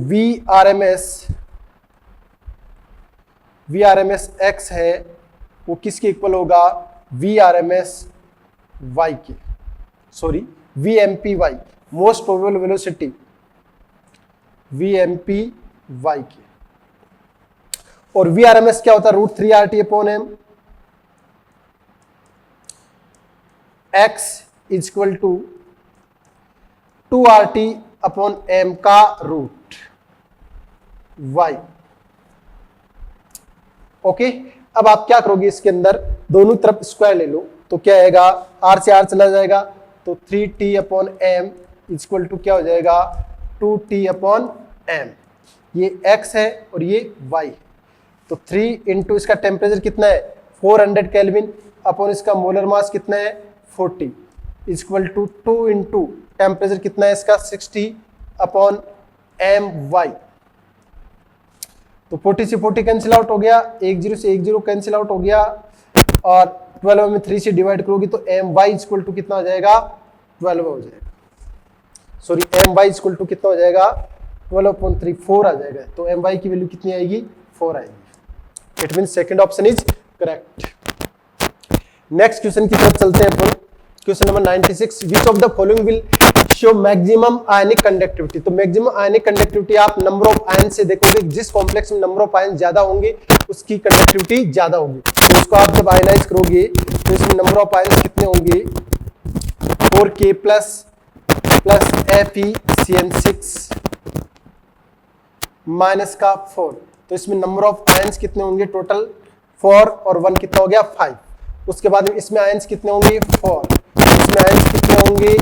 VRMS X है, वो किसके इक्वल होगा, VRMS Y के, sorry VMPY, most probable velocity VMPY के। और VRMS क्या होता है, √3RT/m। X is equal to 2RT/m का रूट Y। ओके, अब आप क्या करोगे, इसके अंदर दोनों तरफ स्क्वायर ले लो, तो क्या आएगा, R से R चला जाएगा, तो 3T/m इज इक्वल टू क्या हो जाएगा, 2T/m। ये X है और ये Y, तो 3 इंटू इसका टेम्परेचर कितना है, 400 केल्विन, अपॉन इसका मोलर मास कितना है, 40, इक्वल टू 2 इंटू टेम्परेचर कितना है इसका, 60/my। तो 40 से 40 कैंसिल आउट हो गया, 10 से 10 कैंसिल आउट हो गया, और 12 में 3 से डिवाइड करोगी तो my इक्वल टू कितना हो जाएगा, 12 हो जाएगा, सॉरी my इक्वल टू कितना हो जाएगा, 12/3, 4 आ जाएगा। तो my की वैल्यू कितनी आएगी, 4 आएगी। It mean second option is correct. Next question की तरफ चलते हैं अपन। Question number 96, which of the following will show maximum ionic conductivity. तो मैक्सिमम आयनिक कंडक्टिविटी आप नंबर ऑफ आयन से देखोगे, जिस कॉम्प्लेक्स में नंबर ऑफ आयन ज्यादा होंगे उसकी कंडक्टिविटी ज्यादा होगी। तो इसको आप जब आयनाइज करोगे तो इसमें नंबर ऑफ आयंस कितने होंगे 4k प्लस FeCN6 माइनस का 4। तो इसमें नंबर ऑफ आयंस कितने होंगे टोटल 4 और 1 कितना हो गया 5। उसके बाद में इसमें आयंस कितने होंगे 4, इसमें आयंस कितने होंगे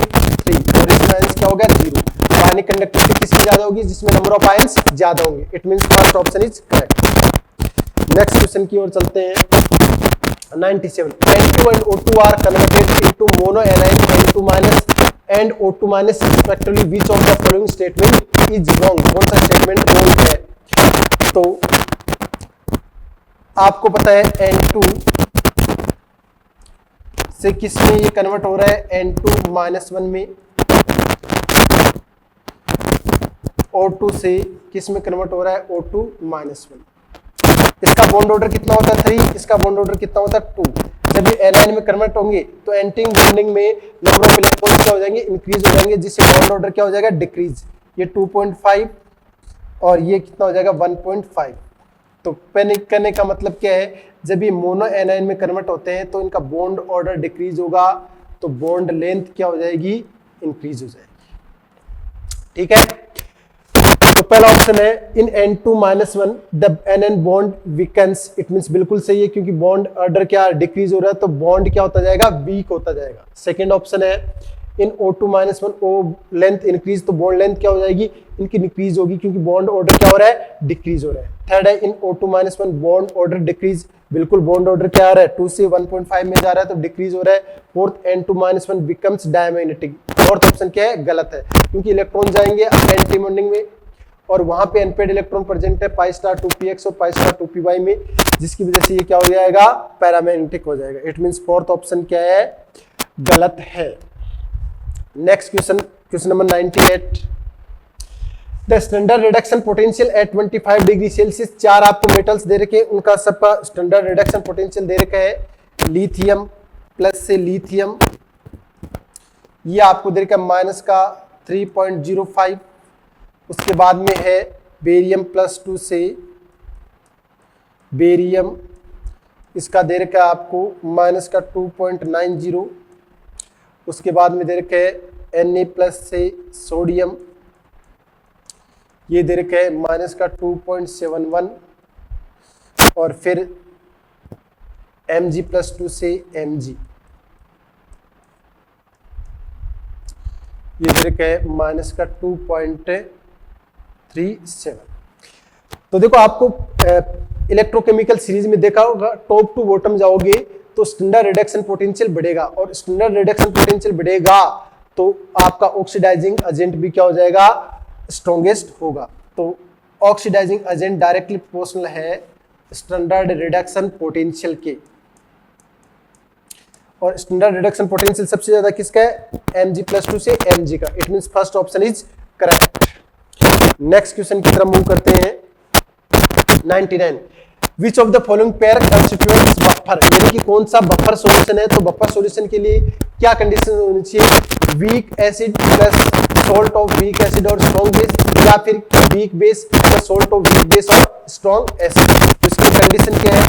3 और इसमें आयंस क्या होगा 0। आयनिक कंडक्टिविटी किसकी ज्यादा होगी जिसमें नंबर ऑफ आयंस ज्यादा होंगे। It means first option is correct. Next question की ओर चलते हैं 97 N2 and O2 are converted into mono anion N2 minus and O2 minus respectively. Which of the following statement is wrong? कौन सा statement wrong है? तो आपको पता है N2 से किस में ये कन्वर्ट हो रहा है N2 माइनस 1 में, O2 से किस में कन्वर्ट हो रहा है O2 माइनस 1। इसका बॉन्ड ऑर्डर कितना होता है 3, इसका बॉन्ड ऑर्डर कितना होता है 2। जब ये एनायन में कन्वर्ट होंगे तो एंटी बॉन्डिंग में नंबर ऑफ इलेक्ट्रॉन्स क्या हो जाएंगे इंक्रीज हो जाएंगे, जिससे बॉन्ड ऑर्डर क्या हो जाएगा डिक्रीज। ये 2.5 और ये कितना हो जाएगा 1.5। तो पैनिक करने का मतलब क्या है, जब ये मोनो एनायन में कन्वर्ट होते हैं तो इनका बॉन्ड ऑर्डर डिक्रीज होगा, तो बॉन्ड लेंथ क्या हो जाएगी इंक्रीज हो जाएगी। ठीक है, तो पहला ऑप्शन है इन N2-1 the NN bond weakens. It means बिल्कुल सही है क्योंकि बॉन्ड ऑर्डर क्या डिक्रीज हो रहा है तो बॉन्ड क्या होता जाएगा वीक होता जाएगा। सेकंड ऑप्शन है इन O2-1 O लेंथ इंक्रीज, तो बॉन्ड लेंथ क्या हो जाएगी इनकी डिक्रीज होगी क्योंकि बॉन्ड ऑर्डर क्या हो रहा है डिक्रीज हो रहा है। थर्ड है इन O2-1 बॉन्ड ऑर्डर डिक्रीज, बिल्कुल बॉन्ड ऑर्डर क्या आ रहा है 2 से 1.5 में जा रहा है तो डिक्रीज हो रहा है। Fourth N2-1 becomes diamagnetic. Fourth option क्या है गलत है क्योंकि इलेक्ट्रॉन जाएंगे एंटी बॉन्डिंग में और वहां पे अनपेड इलेक्ट्रॉन प्रेजेंट है π2px और π2py में, जिसकी वजह से ये क्या हो जाएगा पैरामैग्नेटिक हो जाएगा। इट मींस फोर्थ ऑप्शन क्या है गलत है। Next question, question number 98 the standard reduction potential at 25 degree Celsius. 4 आपको मेटल्स दे रखे हैं, उनका सबका स्टैंडर्ड रिडक्शन पोटेंशियल दे रखा है। लिथियम प्लस से लिथियम, ये आपको दे रखा है माइनस का 3.05। उसके बाद में है बेरियम +2 से बेरियम, इसका दे रखा है आपको माइनस का 2.90। उसके बाद में दे रखा है Na+ से सोडियम, ये दे रखा है माइनस का 2.71। और फिर Mg+2 से Mg, ये दे रखा है माइनस का 2.37। तो देखो आपको इलेक्ट्रोकेमिकल सीरीज में देखा होगा टॉप टू बॉटम जाओगे तो स्टैंडर्ड रिडक्शन पोटेंशियल बढ़ेगा और स्टैंडर्ड रिडक्शन पोटेंशियल बढ़ेगा तो आपका ऑक्सीडाइजिंग एजेंट भी क्या हो जाएगा स्ट्रॉन्गेस्ट होगा। तो ऑक्सीडाइजिंग एजेंट डायरेक्टली प्रोपोर्शनल है स्टैंडर्ड रिडक्शन पोटेंशियल के, और स्टैंडर्ड रिडक्शन पोटेंशियल सबसे ज्यादा किसका है Mg+2 से Mg का। It means first option is correct. Next question की तरफ मूव करते हैं 99 विच of the following pair constituents buffer, यानी कि कौन सा बफर सॉल्यूशन है। तो बफर सॉल्यूशन के लिए क्या कंडीशन होनी चाहिए, weak acid plus salt of weak acid और स्ट्रॉन्ग बेस, या फिर weak base plus salt of weak base और स्ट्रॉन्ग एसिड। तो इसकी कंडीशन क्या है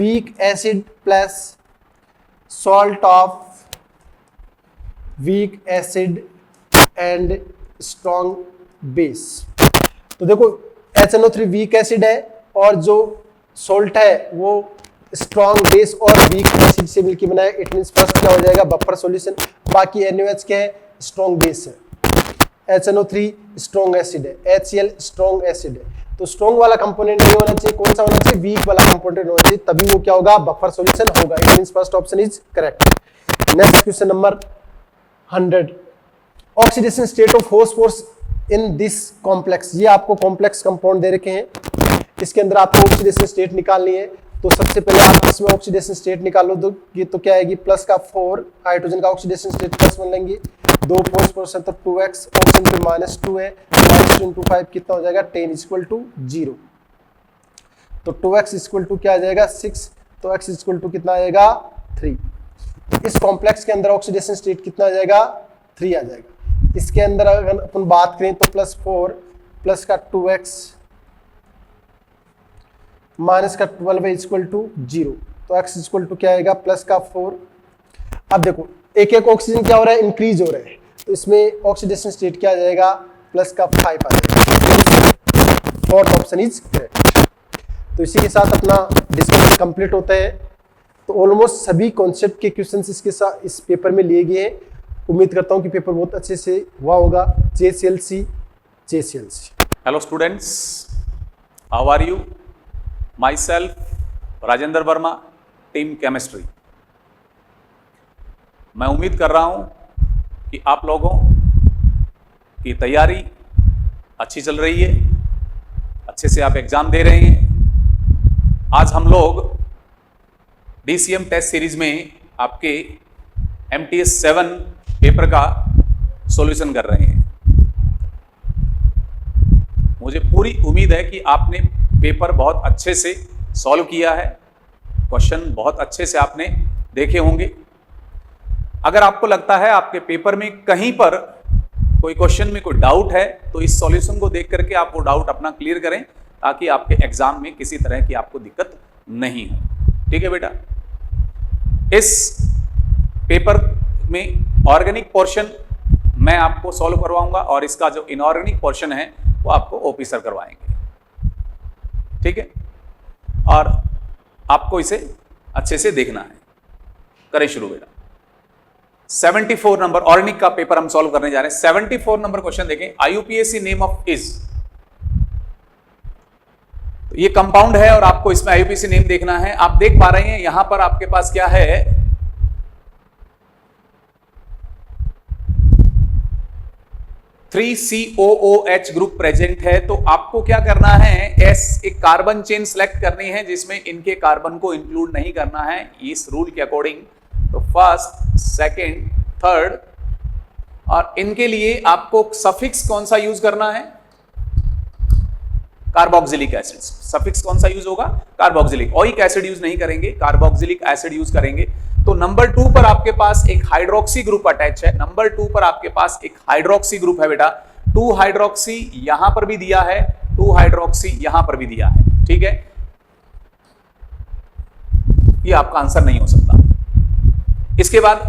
weak acid plus salt of weak acid and strong base। तो देखो HNO3 वीक एसिड है और जो सॉल्ट है वो स्ट्रॉन्ग बेस और वीक एसिड से मिलकर बना है। इट मींस फर्स्ट क्या हो जाएगा बफर सॉल्यूशन। बाकी NaOH क्या है स्ट्रॉन्ग बेस है, HNO3 स्ट्रॉन्ग एसिड है, HCl स्ट्रॉन्ग एसिड है। तो स्ट्रॉन्ग वाला कंपोनेंट नहीं होना चाहिए, कौन सा होना चाहिए वीक वाला कंपोनेंट होना चाहिए, तभी वो क्या होगा बफर सॉल्यूशन होगा। It means first option is correct. Next question number 100 oxidation state of phosphorus in this complex. ये आपको कॉम्प्लेक्स कंपाउंड दे रखे हैं, इसके अंदर आपको ऑक्सीडेशन स्टेट निकालनी है। तो सबसे पहले आप इसमें ऑक्सीडेशन स्टेट निकालो तो ये तो क्या आएगी +4 हाइड्रोजन का ऑक्सीडेशन स्टेट +1 लेंगे, 2 फॉस्फोरस है तो 2x, ऑप्शन पे -2 है, -2 × 5 कितना हो जाएगा 10 = 0। तो 2x = क्या आ जाएगा 6, तो x = कितना आ जाएगा 3। इस कॉम्प्लेक्स के अंदर ऑक्सीडेशन स्टेट कितना आ जाएगा 3 आ जाएगा। इसके अंदर अगर अपन बात करें तो +4 प्लस का 2x माइनस का 12 = 0। तो x इक्वल टू क्या आएगा प्लस का 4। अब देखो एक एक ऑक्सीजन क्या हो रहा है, इंक्रीज हो रहा है, तो इसमें ऑक्सीडेशन स्टेट क्या आ जाएगा, प्लस का 5 आ जाएगा। Fourth option is correct. तो इसी के साथ अपना डिस्कशन कंप्लीट होता है। तो ऑलमोस्ट सभी कॉन्सेप्ट के क्वेश्चंस इसके साथ इस पेपर में लिए गए हैं। उम्मीद करता हूं कि पेपर बहुत अच्छे से हुआ होगा। JCLC। Hello students, how are you? Myself Rajendra Verma, team chemistry. मैं उम्मीद कर रहा हूं कि आप लोगों की तैयारी अच्छी चल रही है, अच्छे से आप एग्जाम दे रहे हैं। आज हम लोग DCM टेस्ट सीरीज में आपके MTS 7 पेपर का सॉल्यूशन कर रहे हैं। मुझे पूरी उम्मीद है कि आपने पेपर बहुत अच्छे से सॉल्व किया है, क्वेश्चन बहुत अच्छे से आपने देखे होंगे। अगर आपको लगता है आपके पेपर में कहीं पर कोई क्वेश्चन में कोई डाउट है तो इस सॉल्यूशन को देख करके आप वो डाउट अपना क्लियर करें, ताकि आपके एग्जाम में किसी तरह की आपको दिक्कत नहीं हो। ठीक है बेटा, इस पेपर में ऑर्गेनिक पोर्शन मैं आपको सॉल्व करवाऊंगा और इसका जो इनऑर्गेनिक पोर्शन है वो आपको OP सर करवाएंगे। ठीक है, और आपको इसे अच्छे से देखना है। करें शुरू बेटा। 74 नंबर ऑर्गेनिक का पेपर हम सॉल्व करने जा रहे हैं। 74 नंबर क्वेश्चन देखें। IUPAC नेम ऑफ इज, तो ये कंपाउंड है और आपको इसमें IUPAC नेम देखना है। आप देख पा रहे हैं यहां पर आपके पास क्या है, 3COOH ग्रुप प्रेजेंट है। तो आपको क्या करना है, एक कार्बन चेन सेलेक्ट करनी है जिसमें इनके कार्बन को इंक्लूड नहीं करना है इस रूल के अकॉर्डिंग। तो फर्स्ट, सेकंड, थर्ड, और इनके लिए आपको सफिक्स कौन सा यूज करना है, कार्बोक्सिलिक एसिड। सफिक्स कौन सा यूज होगा, कार्बोक्सिलिक। ओइक एसिड यूज नहीं करेंगे, कार्बोक्सिलिक एसिड यूज करेंगे। तो नंबर 2 पर आपके पास एक हाइड्रोक्सी ग्रुप अटैच है। नंबर 2 पर आपके पास एक हाइड्रोक्सी ग्रुप है बेटा। 2 हाइड्रोक्सी यहां पर भी दिया है, 2 हाइड्रोक्सी यहां पर भी दिया है। ठीक है, ये आपका आंसर नहीं हो सकता। इसके बाद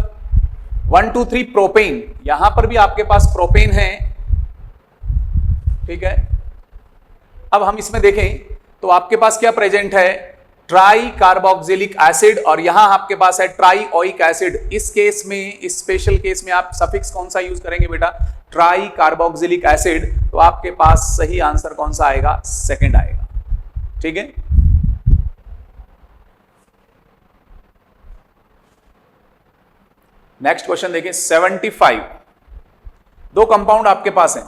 1 2 3 प्रोपेन, यहां पर भी आपके पास प्रोपेन है। ठीक है, अब हम इसमें देखें तो आपके पास क्या प्रेजेंट है, ट्राई कार्बोक्सिलिक एसिड, और यहां आपके पास है ट्राई ओइक एसिड। इस केस में, इस स्पेशल केस में आप सफिक्स कौन सा यूज करेंगे बेटा, ट्राई कार्बोक्सिलिक एसिड। तो आपके पास सही आंसर कौन सा आएगा, सेकंड आएगा। ठीक है, नेक्स्ट क्वेश्चन देखिए। 75 दो कंपाउंड आपके पास हैं,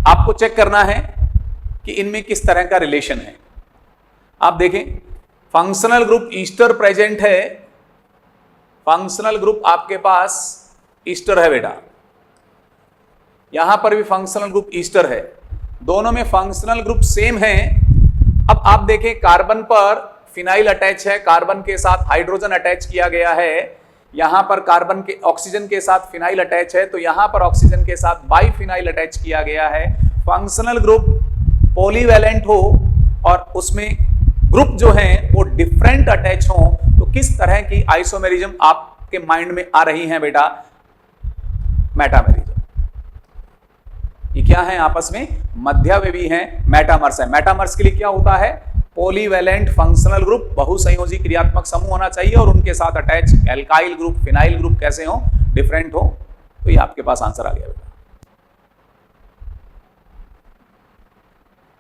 आपको चेक करना है कि इनमें किस तरह का रिलेशन है। आप देखें, फंक्शनल ग्रुप ईस्टर प्रेजेंट है। फंक्शनल ग्रुप आपके पास ईस्टर है बेटा, यहां पर भी फंक्शनल ग्रुप ईस्टर है। दोनों में फंक्शनल ग्रुप सेम है। अब आप देखें, कार्बन पर फिनाइल अटैच है, कार्बन के साथ हाइड्रोजन अटैच किया गया है। यहां पर कार्बन के ऑक्सीजन के साथ फिनाइल अटैच है, तो यहां पर ऑक्सीजन के साथ बाइफिनाइल अटैच किया गया है। फंक्शनल ग्रुप पॉलीवैलेंट हो और उसमें ग्रुप जो हैं वो डिफरेंट अटैच हो, तो किस तरह की आइसोमेरिज्म आपके माइंड में आ रही है बेटा, मेटामेरिज्म। ये क्या है, आपस में मध्यावयवी हैं, मेटामर्स है। मेटामर्स के लिए क्या होता है, पॉलीवैलेंट फंक्शनल ग्रुप, बहुसंयोजी क्रियात्मक समूह होना चाहिए और उनके साथ attach alkyl group, phenyl group कैसे हो, डिफरेंट हो। तो ये आपके पास आंसर आ गया बेटा।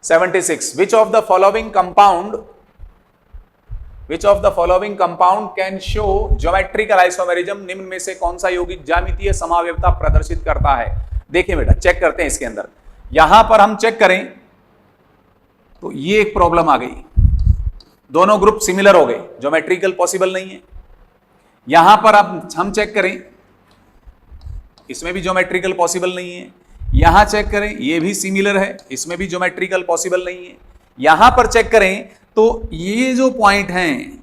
76 which of the following compound can show geometrical isomerism, निम्न में से कौन सा यौगिक ज्यामितीय समावयवता प्रदर्शित करता है। देखिए बेटा, चेक करते हैं इसके अंदर। यहां पर हम चेक करें तो ये एक प्रॉब्लम आ गई, दोनों ग्रुप सिमिलर हो गए, ज्योमेट्रिकल पॉसिबल नहीं है। यहां पर अब हम चेक करें, इसमें भी ज्योमेट्रिकल पॉसिबल नहीं है। यहां चेक करें, ये भी सिमिलर है, इसमें भी ज्योमेट्रिकल पॉसिबल नहीं है। यहां पर चेक करें तो ये जो पॉइंट हैं,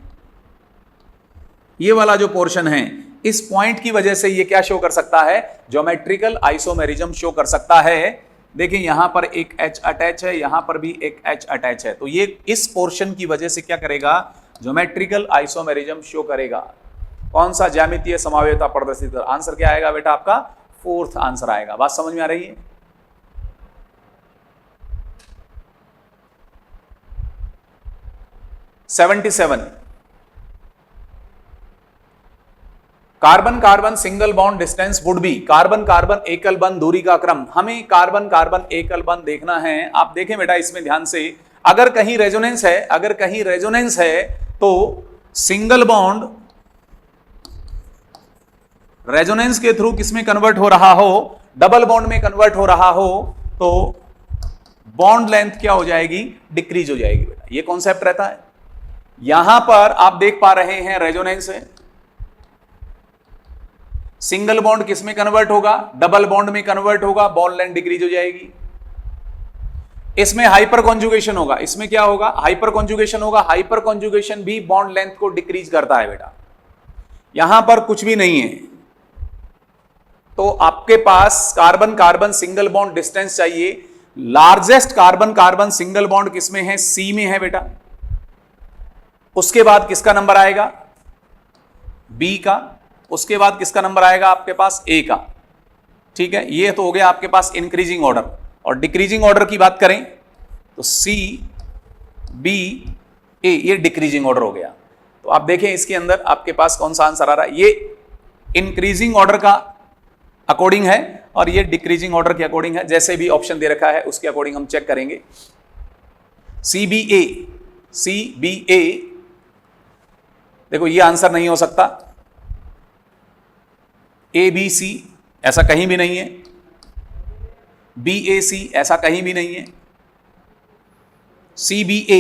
ये वाला जो पोर्शन है, इस पॉइंट की वजह से ये क्या शो कर सकता है, ज्योमेट्रिकल आइसोमेरिज्म शो कर सकता है। देखिए यहां पर एक H अटैच है, यहां पर भी एक H अटैच है, तो ये इस पोर्शन की वजह से क्या करेगा, ज्योमेट्रिकल आइसोमेरिज्म शो करेगा। कौन सा ज्यामितीय समावेयता प्रदर्शित कर, आंसर क्या आएगा बेटा आपका? फोर्थ आंसर आएगा। बात समझ में आ रही है? (77) carbon carbon single bond distance would be, carbon carbon एकल बंध दूरी का क्रम। हमें कार्बन कार्बन एकल बंध देखना है। आप देखें बेटा इसमें ध्यान से, अगर कहीं रेजोनेंस है, अगर कहीं रेजोनेंस है तो सिंगल बॉन्ड रेजोनेंस के थ्रू किसमें कन्वर्ट हो रहा हो? डबल बॉन्ड में कन्वर्ट हो रहा हो, तो बॉन्ड लेंथ क्या हो जाएगी? डिक्रीज हो जाएगी बेटा। ये कॉन्सेप्ट रहता है। यहां पर आप देख पा रहे हैं रेजोनेंस है, सिंगल बॉन्ड किस में कन्वर्ट होगा? डबल बॉन्ड में कन्वर्ट होगा, बॉन्ड लेंथ डिक्रीज हो जाएगी। इसमें हाइपर कॉन्जुगेशन होगा, इसमें क्या होगा? हाइपर कॉन्जुगेशन होगा। हाइपर कॉन्जुगेशन भी बॉन्ड लेंथ को डिक्रीज करता है बेटा। यहां पर कुछ भी नहीं है, तो आपके पास carbon carbon single bond distance चाहिए। Largest carbon carbon single bond किसमें है? सी में है बेटा। उसके बाद किसका नंबर आएगा? बी का। उसके बाद किसका नंबर आएगा आपके पास? ए का। ठीक है, ये तो हो गया आपके पास इंक्रीजिंग ऑर्डर। और डिक्रीजिंग ऑर्डर की बात करें तो सी, बी, ए, ये डिक्रीजिंग ऑर्डर हो गया। तो आप देखें इसके अंदर आपके पास कौन सा आंसर आ रहा है? ये इंक्रीजिंग ऑर्डर का अकॉर्डिंग है और ये डिक्रीजिंग ऑर्डर के अकॉर्डिंग है। जैसे भी ऑप्शन दे रखा है उसके अकॉर्डिंग हम चेक करेंगे। सी बी ए, सी बी ए, देखो ये आंसर नहीं हो सकता। ए बी सी ऐसा कहीं भी नहीं है, बी ए सी ऐसा कहीं भी नहीं है, सी बी ए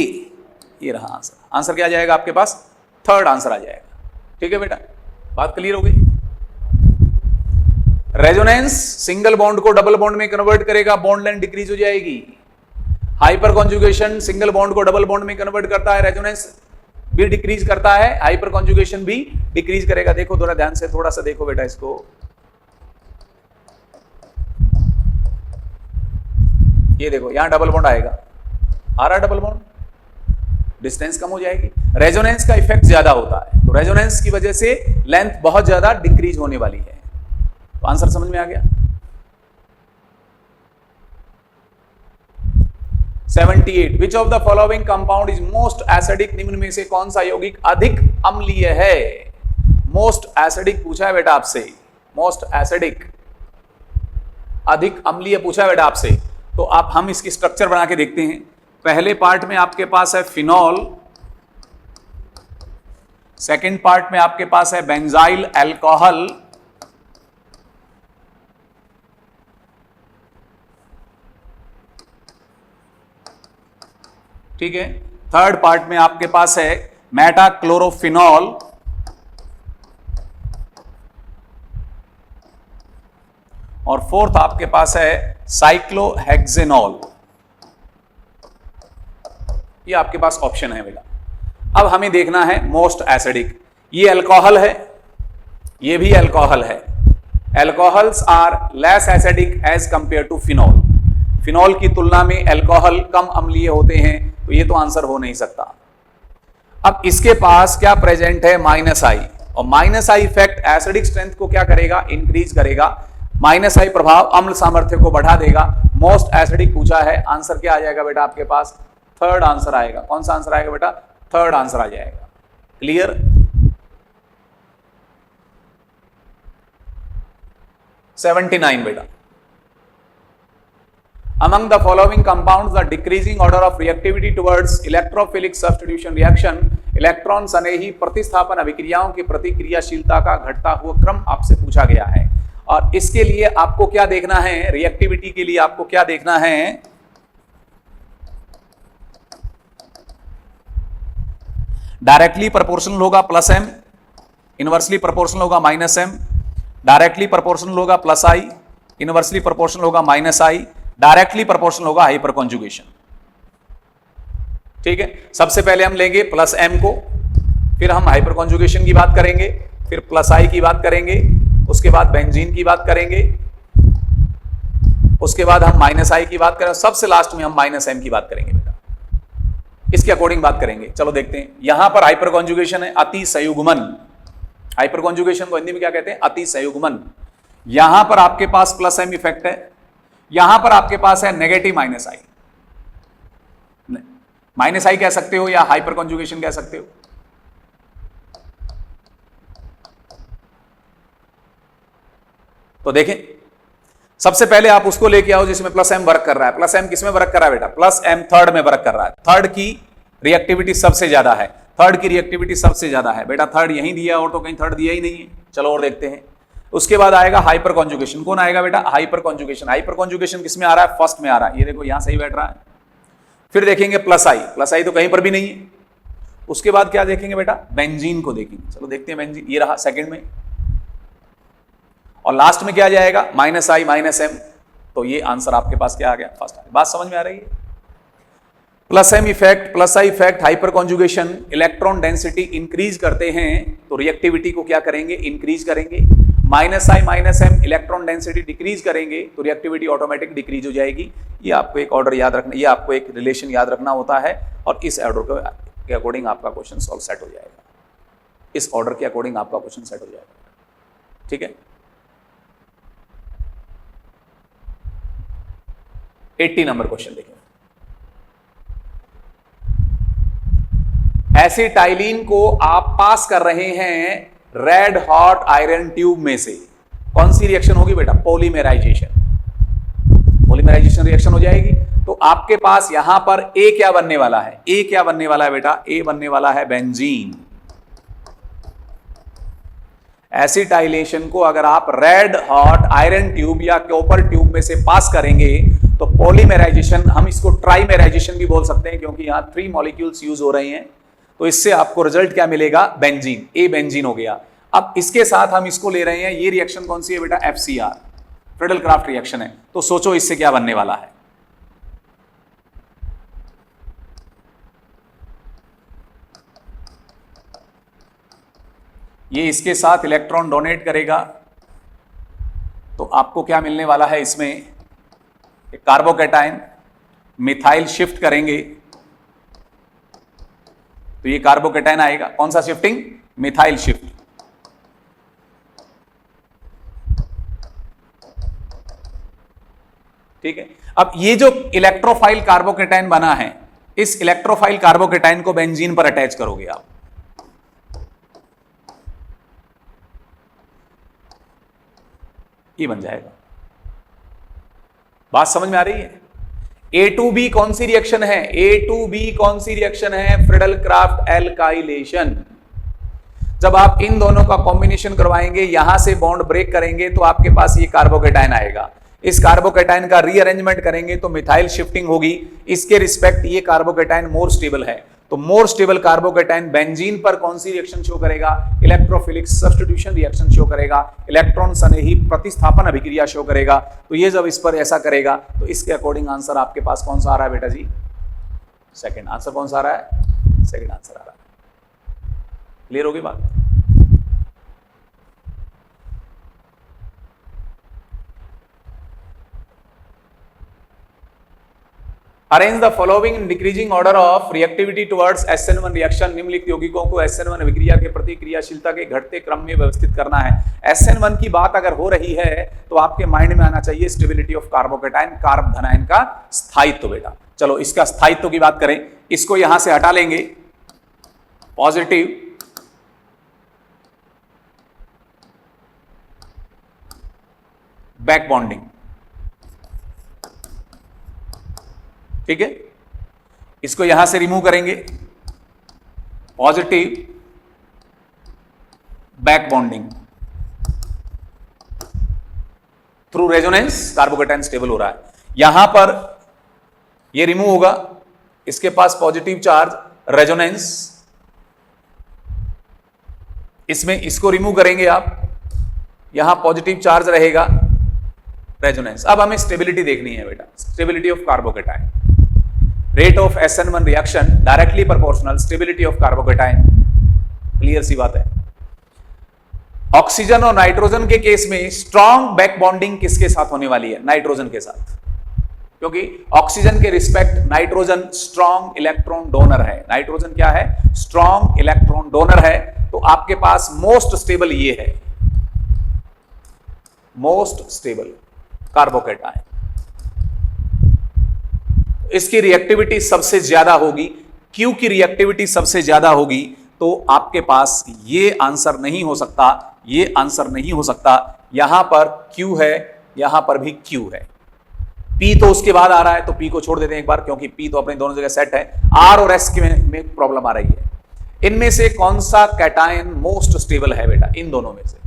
ये रहा आंसर। आंसर क्या आ जाएगा आपके पास? थर्ड आंसर आ जाएगा। ठीक है बेटा, बात क्लियर हो गई? रेजोनेंस सिंगल बॉन्ड को डबल बॉन्ड में कन्वर्ट करेगा, बॉन्ड लेंथ डिक्रीज हो जाएगी। हाइपर कॉन्जुगेशन सिंगल बॉन्ड को डबल बॉन्ड में कन्वर्ट करता है, रेजोनेंस भी डिक्रीज करता है, हाइपर कॉन्जुगेशन भी डिक्रीज करेगा। देखो थोड़ा ध्यान से, थोड़ा सा देखो बेटा इसको। ये देखो यहां डबल बॉन्ड आएगा, आ रहा डबल बॉन्ड, डिस्टेंस कम हो जाएगी। रेजोनेंस का इफेक्ट ज्यादा होता है, तो रेजोनेंस की वजह से लेंथ बहुत ज्यादा डिक्रीज होने वाली है। तो आंसर समझ में आ गया? 78 विच of the following compound is most acidic, निम्न में से कौन सा यौगिक अधिक अम्लीय है? मोस्ट एसिडिक पूछा है बेटा आपसे, मोस्ट एसिडिक, अधिक अम्लीय पूछा है बेटा आपसे। तो आप हम इसकी स्ट्रक्चर बना के देखते हैं। पहले पार्ट में आपके पास है फिनॉल, सेकंड पार्ट में आपके पास है बेंजाइल अल्कोहल, ठीक है, थर्ड पार्ट में आपके पास है मेटाक्लोरोफिनॉल, और फोर्थ आपके पास है साइक्लोहेक्सेनॉल। ये आपके पास ऑप्शन है बेटा। अब हमें देखना है मोस्ट एसिडिक। ये अल्कोहल है, ये भी अल्कोहल है। Alcohols are less acidic as compare to phenol. Phenol की तुलना में अल्कोहल कम अम्लीय होते हैं, तो ये तो आंसर हो नहीं सकता। अब इसके पास क्या प्रेजेंट है? माइनस आई, और minus I effect acidic strength को क्या करेगा? इंक्रीज करेगा। माइनस आई प्रभाव अम्ल सामर्थ्य को बढ़ा देगा। मोस्ट एसिडिक पूछा है, आंसर क्या आ जाएगा बेटा आपके पास? थर्ड आंसर आएगा। कौन सा आंसर आएगा बेटा? थर्ड आंसर आ जाएगा। क्लियर? (79) बेटा, among the following compounds the decreasing order of reactivity towards electrophilic substitution reaction, electron सनेही प्रतिस्थापन अभिक्रियाओं की प्रतिक्रियाशीलता का घटता हुआ क्रम आपसे पूछा गया है। और इसके लिए आपको क्या देखना है? रिएक्टिविटी के लिए आपको क्या देखना है? डायरेक्टली प्रोपोर्शनल होगा प्लस एम, इनवर्सली प्रोपोर्शनल होगा माइनस एम, डायरेक्टली प्रोपोर्शनल होगा प्लस आई, इनवर्सली प्रोपोर्शनल होगा माइनस आई, डायरेक्टली प्रोपोर्शनल होगा हाइपर कॉन्जुगेशन। ठीक है, सबसे पहले हम लेंगे प्लस एम को, फिर हम हाइपर कॉन्जुगेशन की बात करेंगे, फिर प्लस आई की बात करेंगे, उसके बाद बेंजीन की बात करेंगे, उसके बाद हम माइनस आई की बात करेंगे, सबसे लास्ट में हम माइनस एम की बात करेंगे बेटा। इसके अकॉर्डिंग बात करेंगे। चलो देखते हैं, यहां पर हाइपर कॉन्जुगेशन है, अति संयुग्मन। हाइपर कॉन्जुगेशन को हिंदी में क्या कहते हैं? अति संयुग्मन। यहां पर आपके पास प्लस एम इफेक्ट है, यहां पर आपके पास है नेगेटिव माइनस आई। माइनस आई कह सकते हो या हाइपर कॉन्जुगेशन कह सकते हो। तो देखें, सबसे पहले आप उसको लेके आओ जिसमें प्लस एम वर्क कर रहा है। प्लस एम किसमें वर्क कर रहा है बेटा? प्लस एम थर्ड में वर्क कर रहा है। थर्ड की रिएक्टिविटी सबसे ज्यादा है, थर्ड की रिएक्टिविटी सबसे ज्यादा है बेटा। थर्ड यहीं दिया और तो कहीं थर्ड दिया ही नहीं है। चलो और देखते हैं। उसके बाद आएगा हाइपर कॉन्जुगेशन। कौन आएगा बेटा? Hyper conjugation. हाइपर कॉन्जुगेशन किसमें आ रहा है? फर्स्ट में आ रहा है। ये देखो यहां सही बैठ रहा है। फिर देखेंगे प्लस आई। प्लस आई तो कहीं पर भी नहीं है। उसके बाद क्या देखेंगे बेटा? बेंजीन को देखेंगे। चलो देखते हैं बेंजीन, ये रहा सेकंड में। और लास्ट में क्या जाएगा? Minus I minus M. तो ये आंसर आपके पास क्या आ गया? फर्स्ट आ गया। बात समझ में आ रही है? Plus M effect, plus I effect, hyperconjugation, electron density increase करते हैं तो रिएक्टिविटी को क्या करेंगे? इंक्रीज करेंगे। Minus I minus M electron density decrease करेंगे तो रिएक्टिविटी ऑटोमेटिक डिक्रीज हो जाएगी। ये आपको एक ऑर्डर याद रखना, ये आपको एक रिलेशन याद रखना होता है और इस ऑर्डर के अकॉर्डिंग आपका क्वेश्चन सॉल्व सेट हो जाएगा। इस ऑर्डर के अकॉर्डिंग आपका क्वेश्चन सेट हो जाएगा। ठीक है। 80 नंबर क्वेश्चन देखिए। एसिटाइलिन को आप पास कर रहे हैं रेड हॉट आयरन ट्यूब में से, कौन सी रिएक्शन होगी बेटा? पॉलीमेराइजेशन। पॉलीमेराइजेशन रिएक्शन हो जाएगी। तो आपके पास यहां पर ए क्या बनने वाला है? ए क्या बनने वाला है बेटा? ए बनने वाला है बेंजीन। एसिटाइलेशन को अगर आप रेड हॉट आयरन ट्यूब या कॉपर ट्यूब में से पास करेंगे तो पॉलीमेराइजेशन, हम इसको ट्राइमेराइजेशन भी बोल सकते हैं क्योंकि यहां 3 मॉलिक्यूल्स यूज हो रहे हैं। तो इससे आपको रिजल्ट क्या मिलेगा? बेंजीन। ए बेंजीन हो गया। अब इसके साथ हम इसको ले रहे हैं, ये रिएक्शन कौन सी है बेटा? FCR, फ्रीडल क्राफ्ट रिएक्शन है। तो सोचो इससे क्या बनने वाला है? ये इसके साथ इलेक्ट्रॉन डोनेट करेगा तो आपको क्या मिलने वाला है? इसमें एक कार्बोकैटायन मिथाइल शिफ्ट करेंगे तो ये कार्बोकैटायन आएगा। कौन सा शिफ्टिंग? Methyl shift. ठीक है। अब ये जो इलेक्ट्रोफाइल कार्बोकैटायन बना है, इस इलेक्ट्रोफाइल कार्बोकैटायन को बेंजीन पर अटैच करोगे आप। ये बन जाएगा। बात समझ में आ रही है? A2B कौन सी रिएक्शन है? A2B कौन सी रिएक्शन है? Friedel craft alkylation. जब आप इन दोनों का कॉम्बिनेशन करवाएंगे, यहां से बॉन्ड ब्रेक करेंगे तो आपके पास ये कार्बोकैटायन आएगा। इस कार्बोकैटायन का रीअरेंजमेंट करेंगे तो मिथाइल शिफ्टिंग होगी। इसके रिस्पेक्ट ये कार्बोकैटायन मोर स्टेबल है। तो मोर स्टेबल कार्बोकैटायन बेंजीन पर कौन सी रिएक्शन शो करेगा? इलेक्ट्रोफिलिक सब्स्टिट्यूशन रिएक्शन शो करेगा। इलेक्ट्रॉन सनेही प्रतिस्थापन अभिक्रिया शो करेगा। तो ये जब इस पर ऐसा करेगा तो इसके अकॉर्डिंग आंसर आपके पास कौन सा आ रहा है बेटा जी? Second answer. कौन सा आ रहा है? सेकंड आंसर आ रहा है। क्लियर होगी बात? Arrange the following in decreasing order of reactivity towards SN1 reaction. निम्नलिखित यौगिकों को SN1 अभिक्रिया के प्रति क्रियाशीलता के घटते क्रम में व्यवस्थित करना है। SN1 की बात अगर हो रही है तो आपके माइंड में आना चाहिए स्टेबिलिटी ऑफ कार्बोकैटायन, कार्ब धनायन का स्थायित्व बेटा। चलो इसका स्थायित्व की बात करें, इसको यहां से हटा लेंगे। Positive back bonding. ठीक है, इसको यहां से रिमूव करेंगे। Positive back bonding through resonance carbocation stable हो रहा है। यहां पर ये रिमूव होगा, इसके पास पॉजिटिव चार्ज रेजोनेंस, इसमें इसको रिमूव करेंगे आप, यहां पॉजिटिव चार्ज रहेगा रेजोनेंस। अब हमें स्टेबिलिटी देखनी है बेटा, stability of carbocation. Rate of SN1 reaction directly proportional stability of carbocation. Clear सी बात है। ऑक्सीजन और नाइट्रोजन के केस में स्ट्रॉन्ग बैक बॉन्डिंग किसके साथ होने वाली है? नाइट्रोजन के साथ। क्योंकि ऑक्सीजन के respect nitrogen strong electron donor है। नाइट्रोजन क्या है? स्ट्रॉन्ग इलेक्ट्रॉन डोनर है। तो आपके पास मोस्ट स्टेबल ये है, मोस्ट स्टेबल कार्बोकैटायन। इसकी रिएक्टिविटी सबसे ज्यादा होगी। क्यू की रिएक्टिविटी सबसे ज्यादा होगी, तो आपके पास ये आंसर नहीं हो सकता, ये आंसर नहीं हो सकता। यहां पर क्यू है, यहां पर भी क्यू है। पी तो उसके बाद आ रहा है, तो पी को छोड़ देते हैं एक बार, क्योंकि पी तो अपने दोनों जगह सेट है। आर और एस में प्रॉब्लम आ रही है। इनमें से कौन सा कैटायन मोस्ट स्टेबल है बेटा? इन दोनों में से,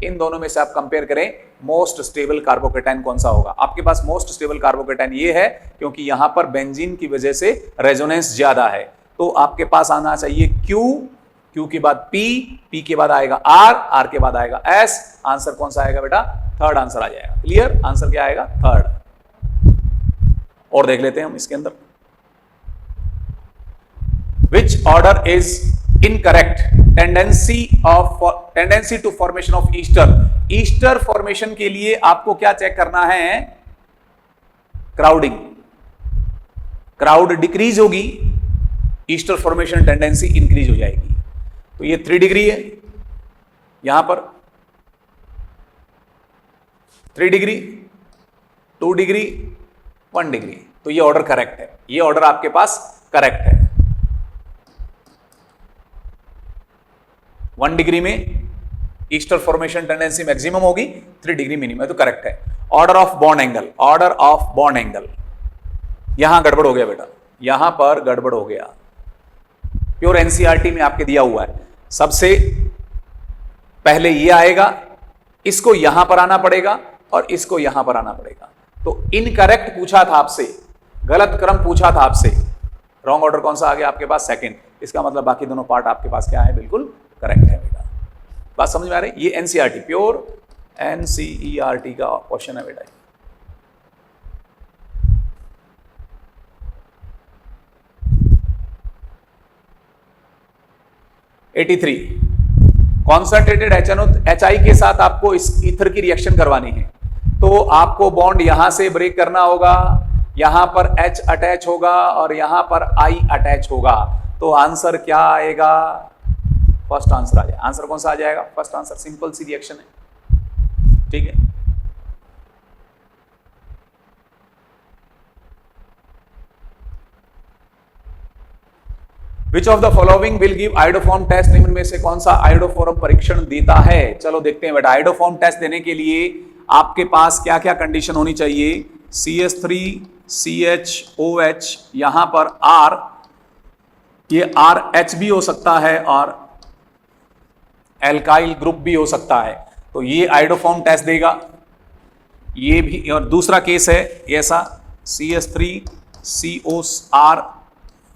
इन दोनों में से आप कंपेयर करें, मोस्ट स्टेबल कार्बोकैटायन कौन सा होगा? आपके पास मोस्ट स्टेबल कार्बोकैटायन ये है, क्योंकि यहां पर बेंजीन की वजह से रेजोनेंस ज्यादा है। तो आपके पास आना चाहिए क्यू, क्यू के बाद पी, पी के बाद आएगा आर, आर के बाद आएगा एस। आंसर कौन सा आएगा बेटा? थर्ड आंसर आ जाएगा। क्लियर? आंसर क्या आएगा? थर्ड। और देख लेते हैं हम इसके अंदर, which order is incorrect? Tendency to formation of ester. Ester formation के लिए आपको क्या चेक करना है? क्राउडिंग। क्राउड डिक्रीज होगी, ईस्टर फॉर्मेशन टेंडेंसी इंक्रीज हो जाएगी। तो ये 3 डिग्री है, यहां पर 3 डिग्री, 2 डिग्री, 1 डिग्री। तो ये ऑर्डर करेक्ट है, ये ऑर्डर आपके पास करेक्ट है। 1 डिग्री में ईस्टर फॉर्मेशन टेंडेंसी मैक्सिमम होगी, 3 डिग्री मिनिमम है, तो करेक्ट है। Order of bond angle, order of bond angle, यहां गड़बड़ हो गया बेटा, यहां पर गड़बड़ हो गया। प्योर एनसीईआरटी में आपके दिया हुआ है, सबसे पहले ये आएगा, इसको यहां पर आना पड़ेगा और इसको यहां पर आना पड़ेगा। तो इनकरेक्ट पूछा था आपसे, गलत क्रम पूछा था आपसे। रॉन्ग ऑर्डर कौन सा आ गया आपके पास? सेकंड। इसका मतलब बाकी दोनों पार्ट आपके पास क्या है? बिल्कुल करेक्ट है बेटा। बात समझ में आ रही? ये एनसीईआरटी, प्योर एनसीईआरटी का क्वेश्चन है बेटा। 83, कॉन्सेंट्रेटेड HI के साथ आपको इस ईथर की रिएक्शन करवानी है, तो आपको बॉन्ड यहां से ब्रेक करना होगा, यहां पर H अटैच होगा और यहां पर I अटैच होगा। तो आंसर क्या आएगा? फर्स्ट आंसर आ जाएगा। आंसर कौन सा आ जाएगा? First answer. सिंपल सी रिएक्शन है, ठीक है। Which of the following will give iodoform test? निम्न में से कौन सा आयोडोफॉर्म परीक्षण देता है? चलो देखते हैं बेटा। आयोडोफॉर्म टेस्ट देने के लिए आपके पास क्या क्या कंडीशन होनी चाहिए? CH3 CHOH, यहां पर R, ये RH भी हो सकता है और एल्काइल ग्रुप भी हो सकता है, तो ये आयोडोफॉर्म टेस्ट देगा। ये भी, और दूसरा केस है ऐसा CH3 COR,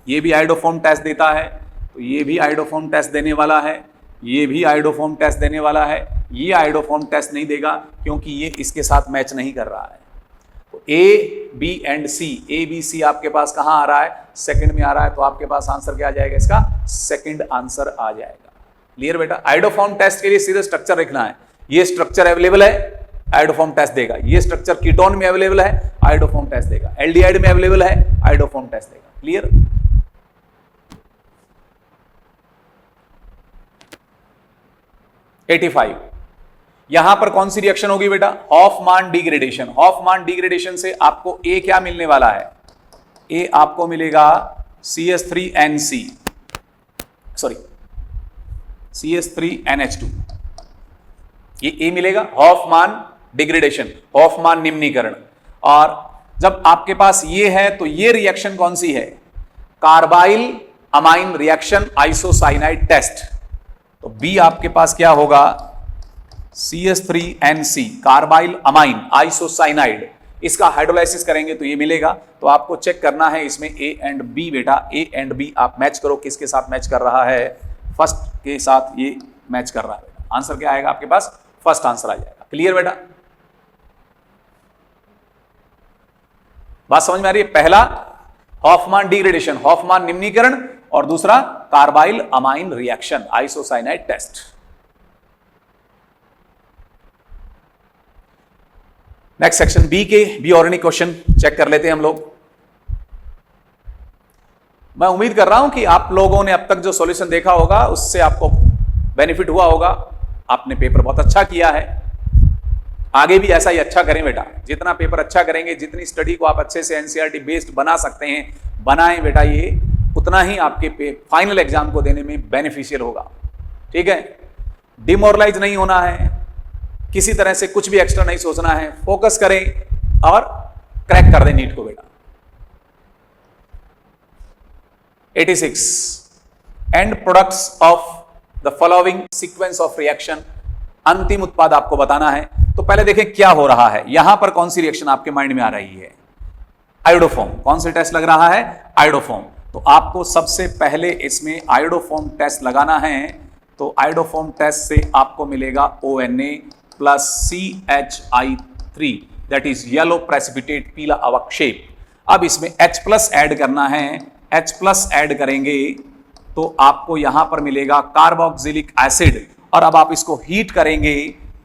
ये भी आयोडोफॉर्म टेस्ट देता है, तो ये भी आयोडोफॉर्म टेस्ट देने वाला है, ये भी आयोडोफॉर्म टेस्ट देने वाला है। ये आयोडोफॉर्म टेस्ट नहीं देगा क्योंकि ये इसके साथ मैच नहीं कर रहा है। तो A, B and C, A, B, C आपके पास कहां आ रहा है? सेकंड में आ रहा है। तो आपके पास आंसर क्या आ जाएगा? इसका सेकंड आंसर आ जाएगा। क्लियर बेटा? आयोडोफॉर्म टेस्ट के लिए सीधे स्ट्रक्चर लिखना है। ये स्ट्रक्चर अवेलेबल है, आयोडोफॉर्म टेस्ट देगा। ये स्ट्रक्चर कीटोन में अवेलेबल है, आयोडोफॉर्म टेस्ट देगा। एल्डिहाइड में अवेलेबल है, आयोडोफॉर्म टेस्ट देगा। क्लियर? $85, यहां पर कौन सी रिएक्शन होगी बेटा? हॉफमान डिग्रेडेशन। हॉफमान डिग्रेडेशन से आपको ए क्या मिलने वाला है? ए आपको मिलेगा CH3NC, सॉरी CH3NH2, ये ए मिलेगा। हॉफमान डिग्रेडेशन, हॉफमान निम्नीकरण। और जब आपके पास ये है तो ये रिएक्शन कौन सी है? Carbylamine reaction, isocyanide test. तो बी आपके पास क्या होगा? CH3NC, carbylamine isocyanide. इसका हाइड्रोलाइसिस करेंगे तो ये मिलेगा। तो आपको चेक करना है इसमें A एंड B बेटा। A एंड B आप मैच करो, किसके साथ मैच कर रहा है? फर्स्ट के साथ ये मैच कर रहा है बेटा। आंसर क्या आएगा आपके पास? फर्स्ट आंसर आ जाएगा। क्लियर बेटा? बात समझ में आ रही है? पहला हॉफमान डिग्रेडेशन, हॉफमान निम्नीकरण, और दूसरा carbylamine reaction, isocyanide test. Next section B के बी ऑर्गेनिक क्वेश्चन चेक कर लेते हैं हम लोग। मैं उम्मीद कर रहा हूं कि आप लोगों ने अब तक जो सॉल्यूशन देखा होगा उससे आपको बेनिफिट हुआ होगा। आपने पेपर बहुत अच्छा किया है, आगे भी ऐसा ही अच्छा करें बेटा। जितना पेपर अच्छा करेंगे, जितनी स्टडी को आप अच्छे से एनसीईआरटी बेस्ड बना सकते हैं बनाएं बेटा, ये उतना ही आपके फाइनल एग्जाम को देने में बेनिफिशियल होगा। ठीक है, डिमोरलाइज नहीं होना है, किसी तरह से कुछ भी एक्स्ट्रा नहीं सोचना है, फोकस करें और क्रैक कर दें नीट को बेटा। 86 and products of the following sequence of reaction, अंतिम उत्पाद आपको बताना है। तो पहले देखें क्या हो रहा है, यहां पर कौन सी रिएक्शन आपके माइंड में आ रही है, आयोडोफॉर्म। कौन सा टेस्ट लग रहा है, आयोडोफॉर्म। तो आपको सबसे पहले इसमें आयोडोफॉर्म टेस्ट लगाना है। तो आयोडोफॉर्म टेस्ट से आपको मिलेगा ONA plus CHI3, that is yellow precipitate, पीला अवक्षेप। अब इसमें H प्लस ऐड करना है, H प्लस ऐड करेंगे तो आपको यहां पर मिलेगा कार्बोक्सिलिक एसिड। और अब आप इसको हीट करेंगे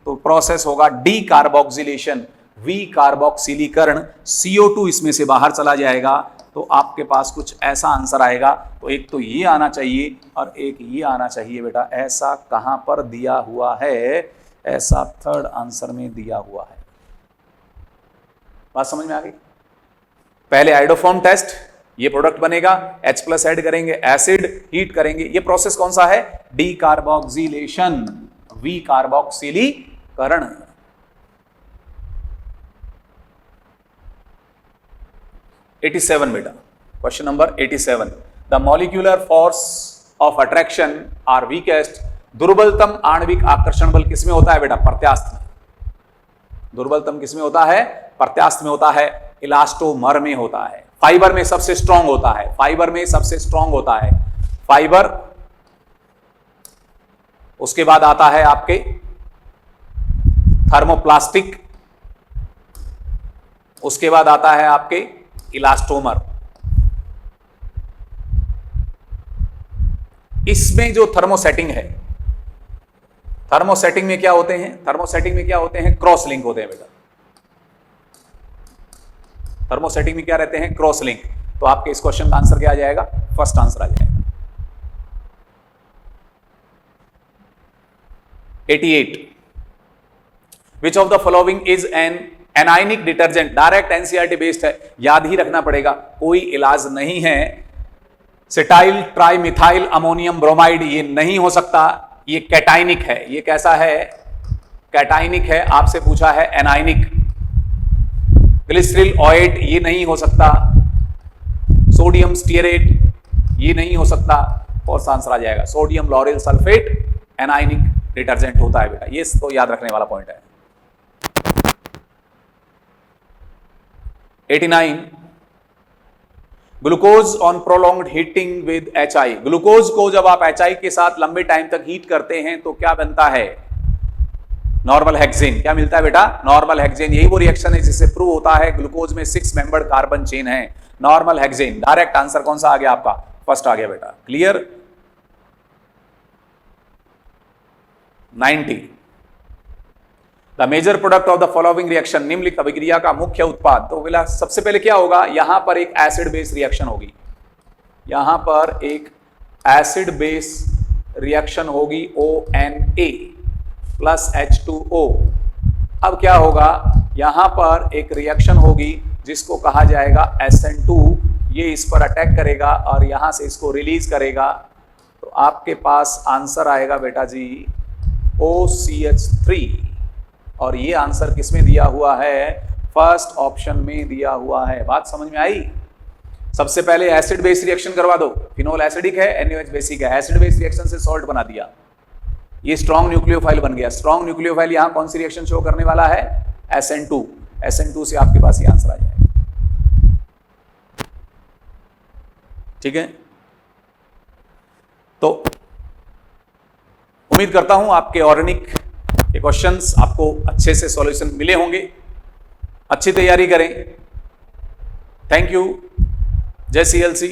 तो प्रोसेस होगा डी कार्बोक्सिलेशन, वी कार्बोक्सिलीकरण, CO2 इसमें से बाहर चला जाएगा। तो आपके पास कुछ ऐसा आंसर आएगा। तो एक तो ये आना चाहिए और एक ये आना चाहिए बेटा। ऐसा कहां पर दिया हुआ है, ऐसा थर्ड आंसर में दिया हुआ है। बात समझ में आ गई। पहले आयोडोफॉर्म टेस्ट, ये प्रोडक्ट बनेगा, H प्लस ऐड करेंगे, एसिड हीट करेंगे। ये प्रोसेस कौन सा है, डी कार्बोक्सिलेशन, वी कार्बोक्सिलीकरण। (87) बेटा, question number 87। The molecular force of attraction are weakest, दुर्बलतम आणविक आकर्षण बल किसमें होता है बेटा, प्रत्यास्थ में। दुर्बलतम किसमें होता है, प्रत्यास्थ में होता है, इलास्टोमर में होता है। फाइबर में सबसे स्ट्रॉन्ग होता है, फाइबर में सबसे स्ट्रॉन्ग होता है फाइबर। उसके बाद आता है आपके थर्मोप्लास्टिक, उसके बाद आता है आपके इलास्टोमर। इसमें जो थर्मोसेटिंग है, थर्मोसेटिंग में क्या होते हैं, थर्मोसेटिंग में क्या होते हैं, क्रॉस लिंक होते हैं बेटा। थर्मोसेटिंग में क्या रहते हैं, क्रॉस लिंक। तो आपके इस क्वेश्चन का आंसर क्या आ जाएगा, फर्स्ट आंसर आ जाएगा। 88 विच of the following is an anionic detergent, direct NCERT based है, याद ही रखना पड़ेगा, कोई इलाज नहीं है। सेटाइल ट्राइमिथाइल अमोनियम ब्रोमाइड ये नहीं हो सकता, ये कैटाइनिक है। ये कैसा है, कैटाइनिक है। आपसे पूछा है एनाइनिक। ग्लिसरील ऑयट ये नहीं हो सकता, सोडियम स्टीयरेट ये नहीं हो सकता। और आंसर आ जाएगा sodium lauryl sulphate anionic detergent होता है बेटा। ये तो याद रखने वाला पॉइंट है। 89 glucose on prolonged heating with HI, glucose को जब आप HI के साथ लंबे टाइम तक हीट करते हैं तो क्या बनता है, नॉर्मल हेक्सेन। क्या मिलता है बेटा, नॉर्मल हेक्सेन। यही वो रिएक्शन है जिससे प्रूव होता है ग्लूकोज में 6 मेंबर्ड कार्बन चेन है, नॉर्मल हेक्सेन। डायरेक्ट आंसर कौन सा आ गया आपका, फर्स्ट आ गया बेटा। Clear. 90 the major product of the following reaction, निम्नलिखित अभिक्रिया का मुख्य उत्पाद। तो बोला सबसे पहले क्या होगा, यहां पर एक एसिड बेस रिएक्शन होगी, यहां पर एक एसिड बेस रिएक्शन होगी ONA प्लस H2O। अब क्या होगा, यहां पर एक रिएक्शन होगी जिसको कहा जाएगा SN2, ये इस पर अटैक करेगा और यहां से इसको रिलीज करेगा। तो आपके पास आंसर आएगा बेटा जी OCH3। और ये आंसर किसमें दिया हुआ है, फर्स्ट ऑप्शन में दिया हुआ है। बात समझ में आई। सबसे पहले एसिड बेस रिएक्शन करवा दो, फिनोल एसिडिक है, NaOH बेसिक है, एसिड बेस रिएक्शन से सॉल्ट बना दिया, ये स्ट्रॉन्ग न्यूक्लियोफाइल बन गया। स्ट्रॉन्ग न्यूक्लियोफाइल यहां कौन सी रिएक्शन शो करने वाला है, SN2। SN2 से आपके पास ये आंसर आ जाएगा। ठीक है, तो उम्मीद करता हूं आपके ऑर्गेनिक के क्वेश्चंस आपको अच्छे से सॉल्यूशन मिले होंगे। अच्छी तैयारी करें। Thank you. जय CLC।